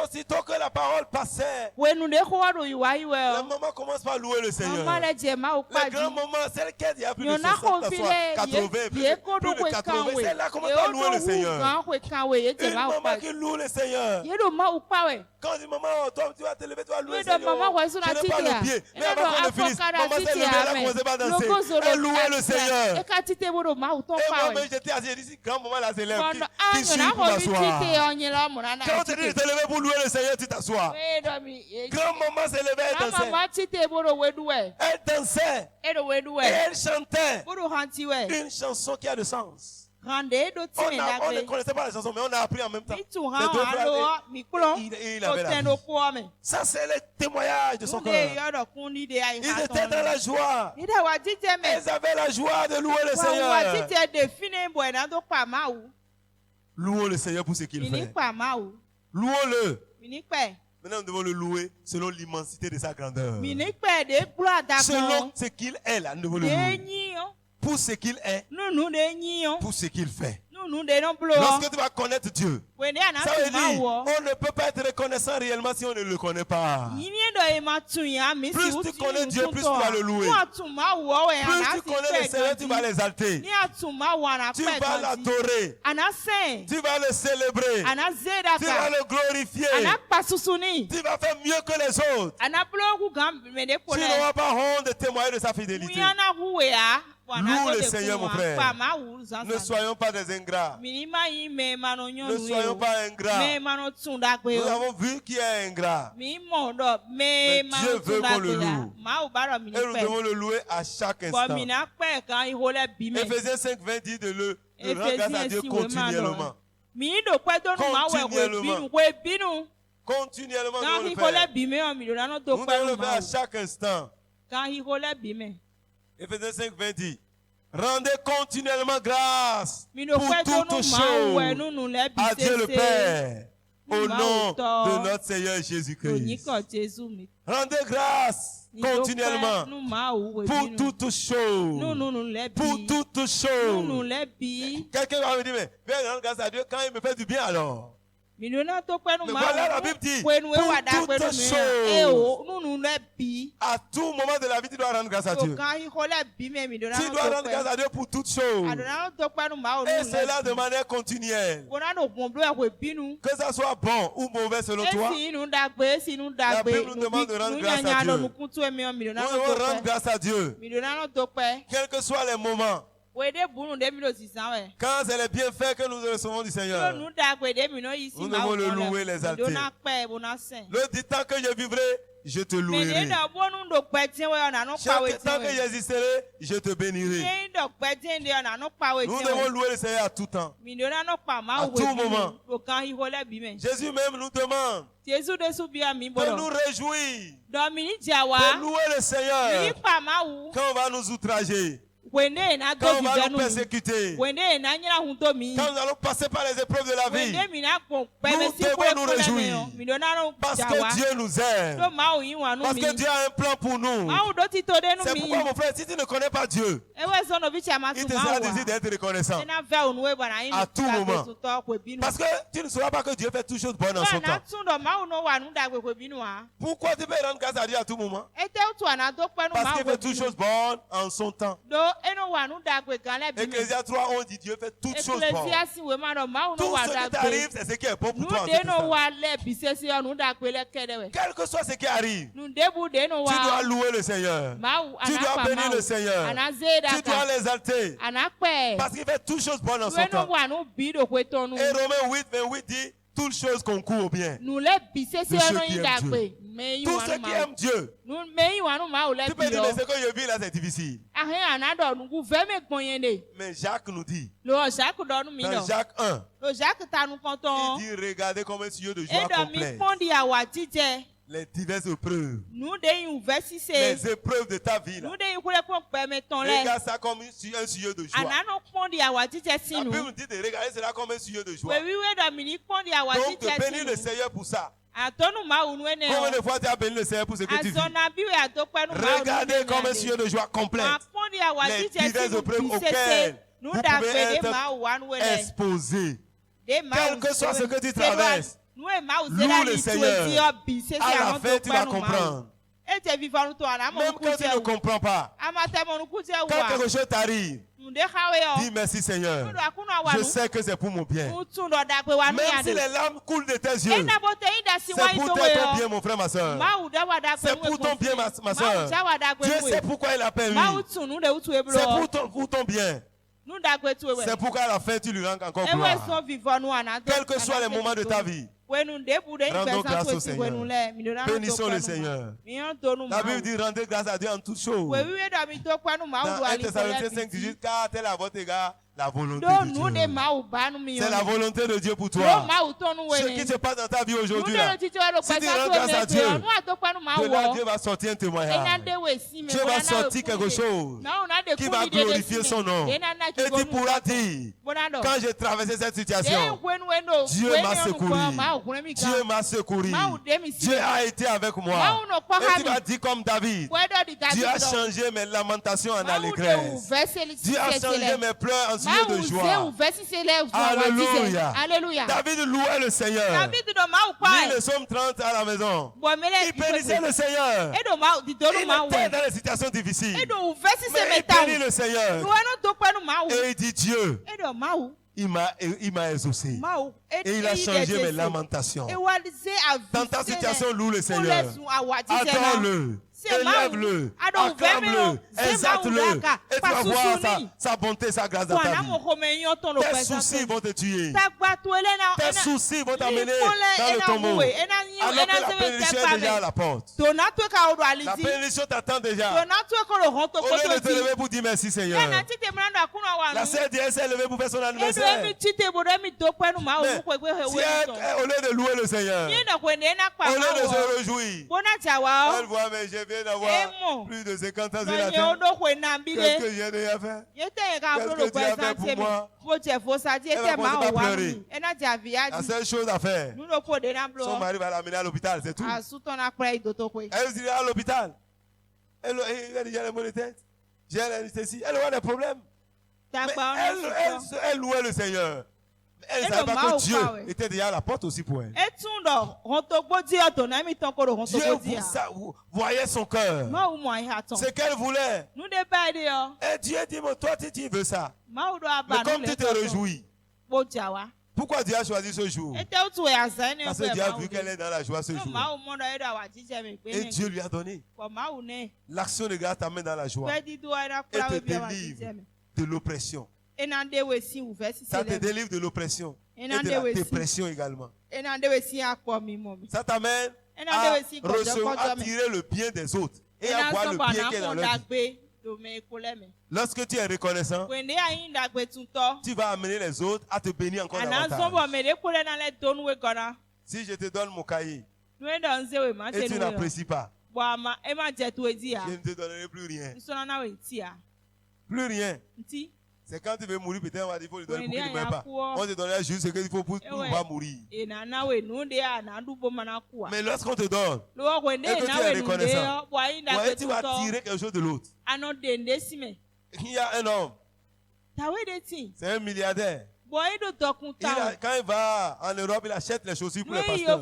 Aussitôt que la parole passait, le moment commence par louer le Seigneur. Le grand moment, c'est lequel il y a plus de 60 fois, 80, plus de 80, c'est là qu'on commence par louer le Seigneur. Une maman qui loue le Seigneur. Quand on dit maman, toi, tu vas te lever, tu vas louer le Seigneur. Je n'ai pas le pied. Mais avant qu'on le finisse, maman s'est levée, elle a commencé par danser. Elle louait le Seigneur. Et moi-même, j'étais assis, j'ai dit, si grand maman là s'élève, qui suit pour m'asseoir. Quand on te dit de te lever pour louer le Seigneur, tu t'assois. Grand maman s'est levée, elle dansait. Elle dansait. Et elle chantait une chanson qui a de sens. On ne connaissait pas la chanson, mais on a appris en même temps. Il avait la vie. Ça, c'est le témoignage de son cœur. Ils étaient dans la joie. Ils avaient la joie de louer le Seigneur. Louons le Seigneur pour ce qu'il fait. Louons-le. Maintenant, nous devons le louer selon l'immensité de sa grandeur. Selon ce qu'il est là, nous devons le louer. Pour ce qu'il est, pour ce qu'il fait. Lorsque tu vas connaître Dieu, ça veut dire on ne peut pas être reconnaissant réellement si on ne le connaît pas. Plus tu connais Dieu, plus tu vas le louer. Plus tu connais le Seigneur, tu vas l'exalter. Tu vas l'adorer. Tu vas le célébrer. Tu vas le glorifier. Tu vas faire mieux que les autres. Tu n'auras pas honte de témoigner de sa fidélité. Loue le Seigneur, mon frère. Ne soyons pas des ingrats. Ne soyons pas ingrats. Nous avons vu qui est ingrat. Mais Dieu veut qu'on le loue. Et nous devons le louer à chaque instant. Ephésiens 5:20 dit de le rendre grâce à Dieu continuellement. Continuellement, nous devons le faire. Nous devons le faire à chaque instant. Ephésiens 5:20 dit, Rendez continuellement grâce pour toutes choses à Dieu le Père, au nom de notre Seigneur Jésus-Christ. Rendez grâce continuellement pour toutes choses. Pour toutes choses. Quelqu'un va me dire, mais viens rendre grâce à Dieu quand il me fait du bien alors. Mais voilà, la Bible dit, pour toutes choses, à tout moment de la vie, tu dois rendre grâce à Dieu. Tu dois rendre grâce à Dieu pour toutes choses. Et cela de manière continuelle. Que ça soit bon ou mauvais selon toi. La Bible nous demande de rendre grâce à Dieu. Nous devons rendre grâce à Dieu. Quels que soient les moments. Quand c'est les bienfaits que nous recevons du Seigneur, nous devons le louer, l'exalter. Le tant que je vivrai, je te louerai. Tant que j'existerai, je te bénirai. Nous devons louer le Seigneur à tout temps, à tout moment. Jésus même nous demande de nous réjouir, de louer le Seigneur quand on va nous outrager. Quand on va nous persécuter, quand nous allons passer par les épreuves de la vie, nous devons nous réjouir parce que Dieu nous aime, parce que Dieu a un plan pour nous. C'est pourquoi mon frère, si tu ne connais pas Dieu, il te sera désir d'être reconnaissant à tout moment, parce que tu ne sauras pas que Dieu fait toutes choses bonnes en son temps. Pourquoi tu peux rendre grâce à Dieu à tout moment? Parce qu'il fait toutes choses bonnes en son temps. Ecclésias 3, on dit Dieu fait toutes choses bonnes. Tout ce qui t'arrive, c'est ce qui est bon pour toi. Quel que soit ce qui arrive, tu dois louer le Seigneur. Tu dois bénir le Seigneur. Tu dois l'exalter. Parce qu'il fait toutes choses bonnes en son temps. Et Romains 8, 28 dit toutes choses concourent au bien de ceux qui aiment Dieu. Tous ceux qui aiment Dieu. Tu peux dire, mais ce que je vis là, c'est difficile. Mais Jacques nous dit, dans Jacques 1, il dit, regardez comme un tuyau de joie complet. Les diverses épreuves. Les épreuves de ta vie. Là. Regarde ça comme un tuyau de joie. La Bible dit de regarder cela comme un tuyau de joie. Donc de bénir le Seigneur pour ça. Combien de fois tu as béni le Seigneur pour ce que tu vis? Regardez comme un tuyau de joie complète. Les diverses épreuves auxquelles vous pouvez être exposés. Quel que soit ce que tu traverses, loue le Seigneur. À la fin, tu vas comprendre. Même quand tu ne comprends pas, quand quelque chose t'arrive, dis merci Seigneur. Je sais que c'est pour mon bien. Même si les larmes coulent de tes yeux, c'est pour ton bien, mon frère, ma soeur. C'est pour ton bien, ma soeur. Dieu sait pourquoi il a permis. C'est pour ton bien. C'est pourquoi à la fin tu lui rends encore gloire. Quels que soient les moments de ta vie, rendons grâce au Seigneur. Bénissons le Seigneur. La Bible dit rendez grâce à Dieu en toutes choses. Dans 1 Thessaloniciens 5, 18, car tel à votre égard la volonté de Dieu. C'est la volonté de Dieu pour toi. Ce qui se passe dans ta vie aujourd'hui, si tu rends grâce à Dieu, de là Dieu va sortir un témoignage. Dieu va sortir quelque chose qui va glorifier son nom. Et tu pourras dire, quand j'ai traversé cette situation, Dieu m'a secouru. Dieu m'a secouru. Dieu a été avec moi. Et tu vas dire comme David, Dieu a changé mes lamentations en allégresse. Dieu a changé mes pleurs en de joie. Alléluia. David louait le Seigneur. Lui, le psaume 30 à la maison. Il bénissait le Seigneur. Il était dans les situations difficiles. Mais il bénit le Seigneur. Et il dit Dieu, il m'a exaucé. Et il a changé mes lamentations. Dans ta situation, loue le Seigneur. Adore-le. Élève-le, acclame-le, exalte-le, et tu vas voir sa bonté, sa grâce dans ta vie. Tes soucis vont te tuer. Tes soucis vont t'amener dans le tombeau. Alors que la bénédiction est déjà à la porte. La bénédiction t'attend déjà. Au lieu de te lever pour dire merci Seigneur. La sœur dit elle s'est levée pour faire son anniversaire. Mais si elle, au lieu de louer le Seigneur, au lieu de se réjouir, elle voit, mais je viens d'avoir plus de 50 ans sur la terre. Qu'est-ce que j'ai déjà fait? Qu'est-ce que tu as fait pour moi? Elle va pas pleurer. La seule chose à faire, son mari va l'amener à l'hôpital, c'est tout. Elle dit à l'hôpital. Elle a déjà les maux de tête. J'ai l'anesthésie. Elle aura des problèmes. Mais elle louait le Seigneur. Elle ne savait pas que Dieu était déjà à la porte aussi pour elle. Dieu voyait son cœur. Ce qu'elle voulait. Et Dieu dit, toi tu veux ça. Mais comme tu te réjouis, pourquoi Dieu a choisi ce jour? Parce que Dieu a vu qu'elle est dans la joie ce jour. Et Dieu lui a donné. L'action de grâce t'amène dans la joie. Et te délivre de l'oppression. Ça te délivre de l'oppression. Et de la dépression également. Ça t'amène à recevoir, à tirer le bien des autres. Et à voir le bien qui est dans leur vie. Lorsque tu es reconnaissant, tu vas amener les autres à te bénir encore davantage. Si je te donne mon cahier et tu n'apprécies pas, je ne te donnerai plus rien. Plus rien. C'est quand tu veux mourir, peut-être on va dire qu'il faut lui donner pour qu'il ne meure pas. On te donnera juste ce qu'il faut pour ne pas mourir. Mais lorsqu'on te donne et que tu es reconnaissant, tu vas tirer quelque chose de l'autre. Il y a un homme, c'est un milliardaire. Quand il va en Europe, il achète les chaussures pour les pasteurs.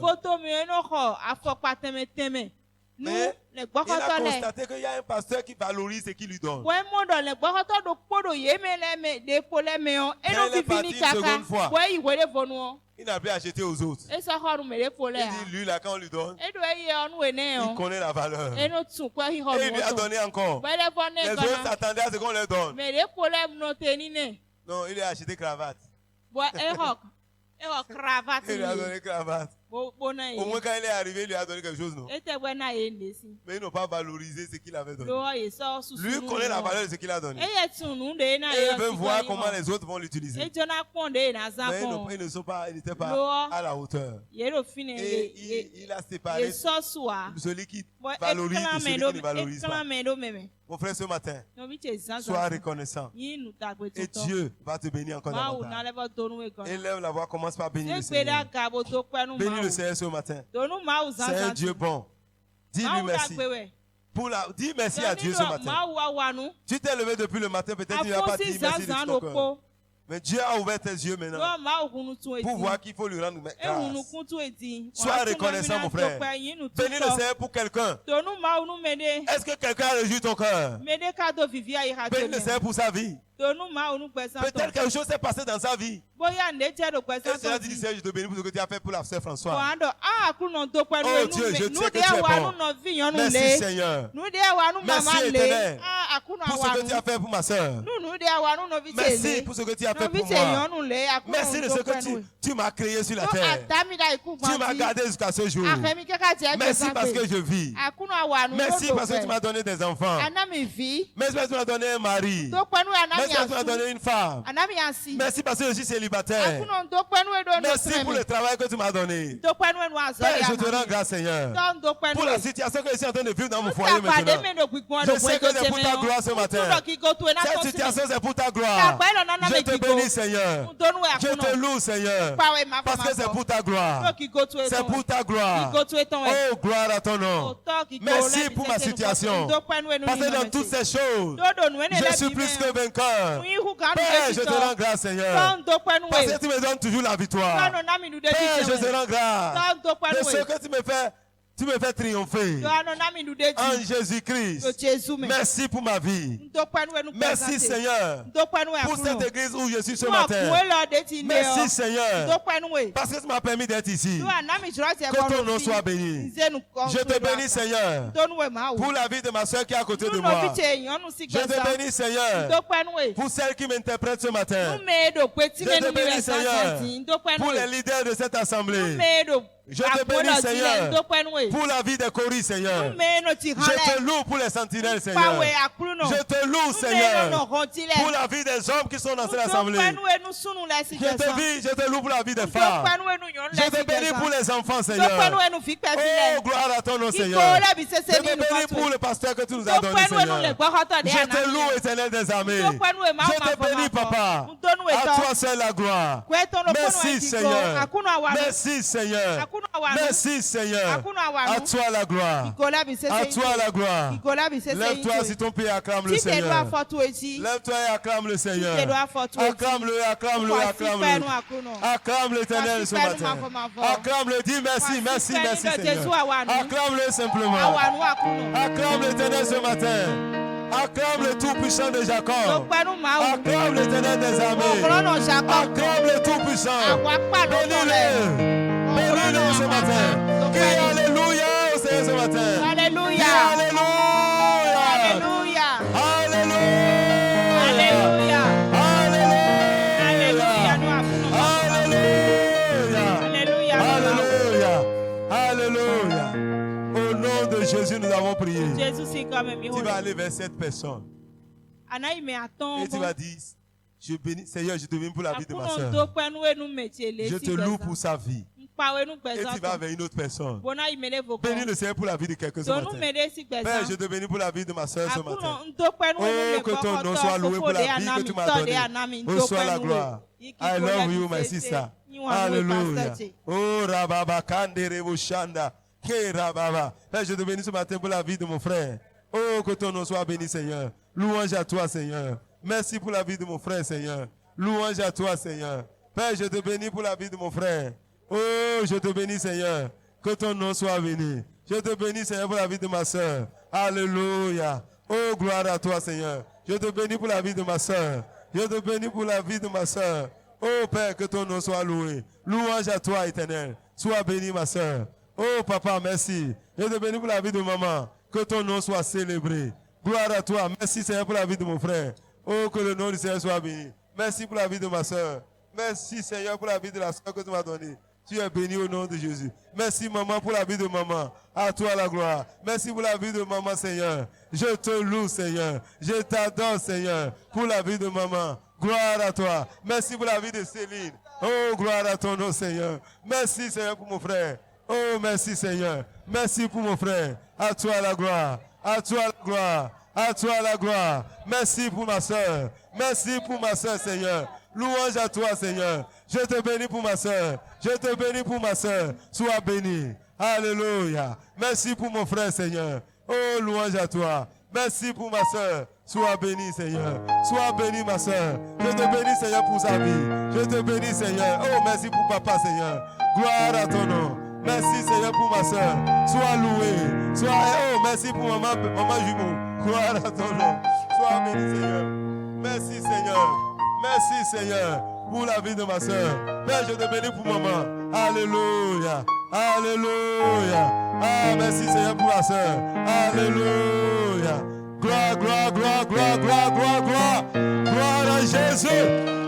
Mais il a constaté qu'il y a un pasteur qui valorise ce qu'il lui donne. Quand il est parti une seconde fois, il n'a plus acheté aux autres. Il dit, lui là, quand on lui donne, il connaît la valeur. Et il lui a donné encore. Les autres s'attendaient à ce qu'on leur donne. Non, il lui a acheté cravate. Il lui a donné cravate. Au moins quand il est arrivé, il lui a donné quelque chose, non? Mais ils n'ont pas valorisé ce qu'il avait donné. Lui connaît la valeur de ce qu'il a donné. Et il veut voir comment les autres vont l'utiliser. Mais ils n'étaient pas à la hauteur. Et il a séparé celui qui valorise de celui qui ne valorise pas. Mon frère, ce matin, sois reconnaissant. Et Dieu va te bénir encore davantage. Élève la voix, commence par bénir le Seigneur. Bénis le Seigneur ce matin. C'est un Dieu bon. Dis-lui merci. Dis merci à Dieu ce matin. Tu t'es levé depuis le matin, peut-être tu n'as pas dit merci de ton cœur. Mais Dieu a ouvert tes yeux maintenant pour voir qu'il faut lui rendre grâce. Sois reconnaissant, mon frère. Bénis le Seigneur pour quelqu'un. Est-ce que quelqu'un a réjoui ton cœur? Bénis le Seigneur pour sa vie. Peut-être quelque chose s'est passé dans sa vie. Et cela dit, Seigneur, je te bénis pour ce que tu as fait pour la sœur Françoise. Oh Dieu, je sais que tu es bon. Merci Seigneur. Merci Éternel pour ce que tu as fait pour ma sœur. Merci pour ce que tu as fait pour moi. Merci de ce que tu m'as créé sur la terre. Tu m'as gardé jusqu'à ce jour. Merci parce que je vis. Merci parce que tu m'as donné des enfants. Merci parce que tu m'as donné un mari. Merci parce que tu m'as donné une femme. Merci parce que je suis célibataire. Merci pour le travail que tu m'as donné. Père, je te rends grâce, Seigneur, pour la situation que je suis en train de vivre dans mon foyer maintenant. Je sais que c'est pour ta gloire ce matin. Cette situation, c'est pour ta gloire. Je te bénis, Seigneur. Je te loue, Seigneur, parce que c'est pour ta gloire. C'est pour ta gloire. Oh, gloire à ton nom. Merci pour ma situation. Parce que dans toutes ces choses, je suis plus que vainqueur. Père, je te rends grâce, Seigneur, parce que tu me donnes toujours la victoire. Père, je te rends grâce de ce que tu me fais triompher en Jésus-Christ. Merci pour ma vie. Merci Seigneur pour cette église où je suis ce matin. Merci Seigneur parce que tu m'as permis d'être ici. Que ton nom soit béni. Je te bénis Seigneur pour la vie de ma soeur qui est à côté de moi. Je te bénis Seigneur pour celle qui m'interprète ce matin. Je te bénis Seigneur pour les leaders de cette assemblée. Je te bénis, Seigneur, pour la vie des Coris, Seigneur. Je te loue pour les sentinelles, Seigneur. Je te loue, Seigneur, pour la vie des hommes qui sont dans cette assemblée. Je te loue pour la vie des femmes. Je te bénis pour les enfants, Seigneur. Oh, gloire à ton nom, Seigneur. Je te bénis pour le pasteur que tu nous as donné, Seigneur. Je te loue, Éternel des armées. Je te bénis, Papa. À toi seul la gloire. Merci, Seigneur. Merci, Seigneur. Merci, Seigneur. À toi la gloire. À toi la gloire. Lève-toi si ton pays acclame le Seigneur. Lève-toi et acclame le Seigneur. Acclame-le, acclame-le, acclame-le. Acclame l'Éternel ce matin. Acclame-le, dis merci, merci, merci, Seigneur. Acclame-le simplement. Acclame l'Éternel ce matin. Acclame le Tout-Puissant de Jacob. Acclame l'Éternel des armées. Acclame le Tout-Puissant. Bénis-le. Bénis-le ce matin. Crie Alléluia au Seigneur ce matin. Alléluia. Alléluia. Alléluia. Alléluia. Alléluia. Alléluia. Alléluia. Alléluia. Au nom de Jésus, nous avons prié. Tu vas aller vers cette personne. Et tu vas dire, je bénis, Seigneur, je te bénis pour la vie de ma soeur. Je te loue pour sa vie. Et tu vas vers une autre personne. Bénis le Seigneur pour la vie de quelqu'un ce matin. Père, je te bénis pour la vie de ma soeur ce matin. Oh, que ton nom soit loué pour la vie que tu m'as donnée. Oh, soit la gloire. I love you, my sister. Alléluia. Oh, Rababa, Kandere, Shanda. Père, je te bénis ce matin pour la vie de mon frère. Oh, que ton nom soit béni, Seigneur. Louange à toi, Seigneur. Merci pour la vie de mon frère, Seigneur. Louange à toi, Seigneur. Père, je te bénis pour la vie de mon frère. Oh, je te bénis, Seigneur. Que ton nom soit béni. Je te bénis, Seigneur, pour la vie de ma soeur. Alléluia. Oh, gloire à toi, Seigneur. Je te bénis pour la vie de ma soeur. Je te bénis pour la vie de ma soeur. Oh, Père, que ton nom soit loué. Louange à toi, Éternel. Sois béni, ma soeur. Oh, Papa, merci. Je te bénis pour la vie de maman. Que ton nom soit célébré. Gloire à toi. Merci, Seigneur, pour la vie de mon frère. Oh, que le nom du Seigneur soit béni. Merci pour la vie de ma soeur. Merci, Seigneur, pour la vie de la soeur que tu m'as donnée. Tu es béni au nom de Jésus. Merci, maman, pour la vie de maman. À toi la gloire. Merci pour la vie de maman, Seigneur. Je te loue, Seigneur. Je t'adore, Seigneur, pour la vie de maman. Gloire à toi. Merci pour la vie de Céline. Oh, gloire à ton nom, Seigneur. Merci, Seigneur, pour mon frère. Oh, merci, Seigneur. Merci pour mon frère. À toi la gloire. À toi la gloire. À toi la gloire. Merci pour ma soeur. Merci pour ma soeur, Seigneur. Louange à toi, Seigneur. Je te bénis pour ma soeur. Je te bénis pour ma soeur. Sois béni. Alléluia. Merci pour mon frère, Seigneur. Oh, louange à toi. Merci pour ma soeur. Sois béni, Seigneur. Sois béni, ma soeur. Je te bénis, Seigneur, pour sa vie. Je te bénis, Seigneur. Oh, merci pour papa, Seigneur. Gloire à ton nom. Merci, Seigneur, pour ma soeur. Sois loué. Oh, merci pour maman jumeau. Gloire à ton nom. Sois béni, Seigneur. Merci, Seigneur. Merci, Seigneur, pour la vie de ma soeur. Père, je te bénis pour maman. Alléluia. Alléluia. Ah, merci, Seigneur, pour ma soeur. Alléluia. Gloire, gloire, gloire, gloire, gloire, gloire, gloire. Gloire à Jésus.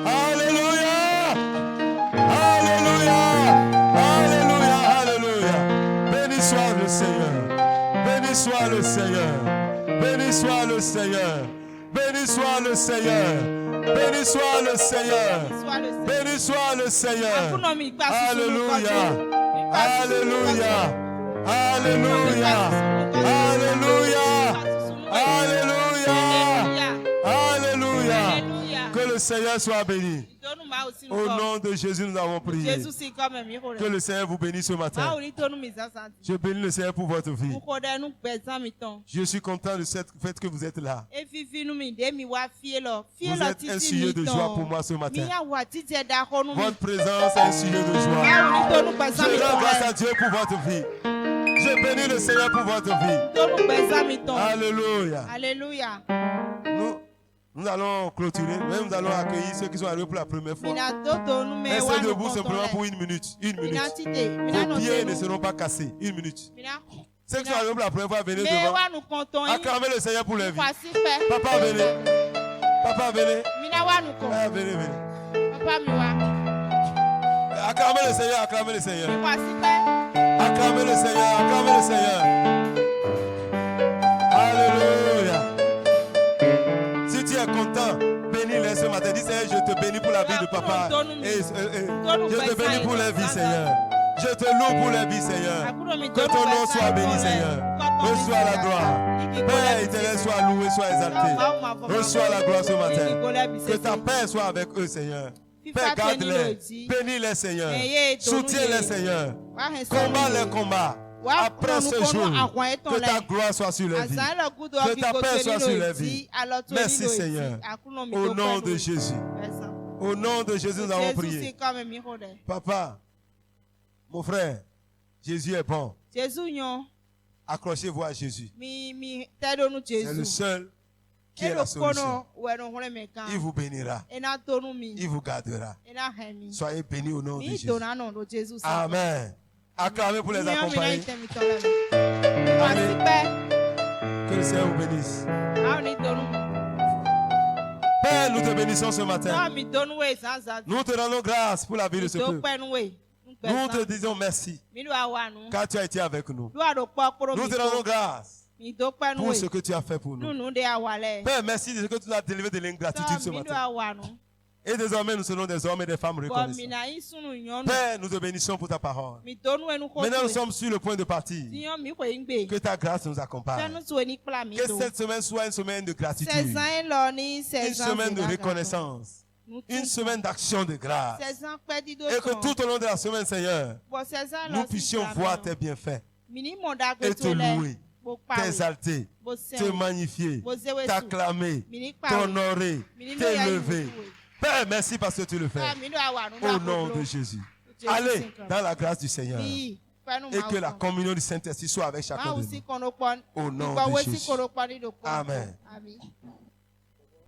Alléluia. Alléluia. Alléluia. Alléluia. Béni soit le Seigneur. Béni soit le Seigneur. Béni soit le Seigneur. Béni soit le Seigneur. Béni soit le Seigneur. Béni soit le Seigneur. Alléluia. Alléluia. Alléluia. Alléluia. Alléluia. Alléluia. Que le Seigneur soit béni. Au nom de Jésus, nous avons prié. Que le Seigneur vous bénisse ce matin. Je bénis le Seigneur pour votre vie. Je suis content de cette fête que vous êtes là. Vous êtes un sujet de joie pour moi ce matin. Votre présence est un sujet de joie. Je rends grâce à Dieu pour votre vie. Je bénis le Seigneur pour votre vie. Alléluia. Alléluia. Nous allons clôturer, même nous allons accueillir ceux qui sont arrivés pour la première fois. Restez debout simplement pour une minute. Une minute. Vos pieds ne seront pas cassés. Une minute. Ceux qui sont arrivés pour la première fois, venez devant. Acclamez le Seigneur pour leur vie. Papa, venez. Papa, venez. Venez, venez. Acclamez le Seigneur, acclamez le Seigneur. Acclamez le Seigneur, acclamez le Seigneur. Alléluia. Si tu es content, bénis-les ce matin. Dis Seigneur, je te bénis pour la vie de papa. Et je te bénis pour la vie, Seigneur. Je te loue pour la vie, Seigneur. Que ton nom soit béni, Seigneur. Reçois la gloire. Père éternel, sois loué, sois exalté. Reçois la gloire ce matin. Que ta paix soit avec eux, Seigneur. Père, garde-les. Bénis-les, Seigneur. Soutiens-les, Seigneur. Combat les combats. Après ce jour, que ta gloire soit sur les vies. Que ta paix soit sur les vies. Merci, Seigneur. Au nom de Jésus. Au nom de Jésus, nous avons prié. Papa, mon frère, Jésus est bon. Accrochez-vous à Jésus. C'est le seul qui est la solution. Il vous bénira. Il vous gardera. Soyez bénis au nom de Jésus. Amen. Acclamez pour les accompagner. Allez. Que le Seigneur vous bénisse. Père, nous te bénissons ce matin. Nous te rendons grâce pour la vie de ce peuple. Nous te disons merci car tu as été avec nous. Nous te rendons grâce pour ce que tu as fait pour nous. Père, merci de ce que tu nous as délivré de l'ingratitude ce matin. Et désormais, nous serons des hommes et des femmes reconnaissants. Père, nous te bénissons pour ta parole. Maintenant, nous sommes sur le point de partir. Que ta grâce nous accompagne. Que cette semaine soit une semaine de gratitude. Une semaine de reconnaissance. Une semaine d'action de grâce. Et que tout au long de la semaine, Seigneur, nous puissions voir tes bienfaits. Et te louer, t'exalter, te magnifier, t'acclamer, t'honorer, t'élever. Père, merci parce que tu le fais. Au nom de Jésus. Allez dans la grâce du Seigneur. Et que la communion du Saint-Esprit soit avec chacun de nous. Au nom de Jésus. Amen.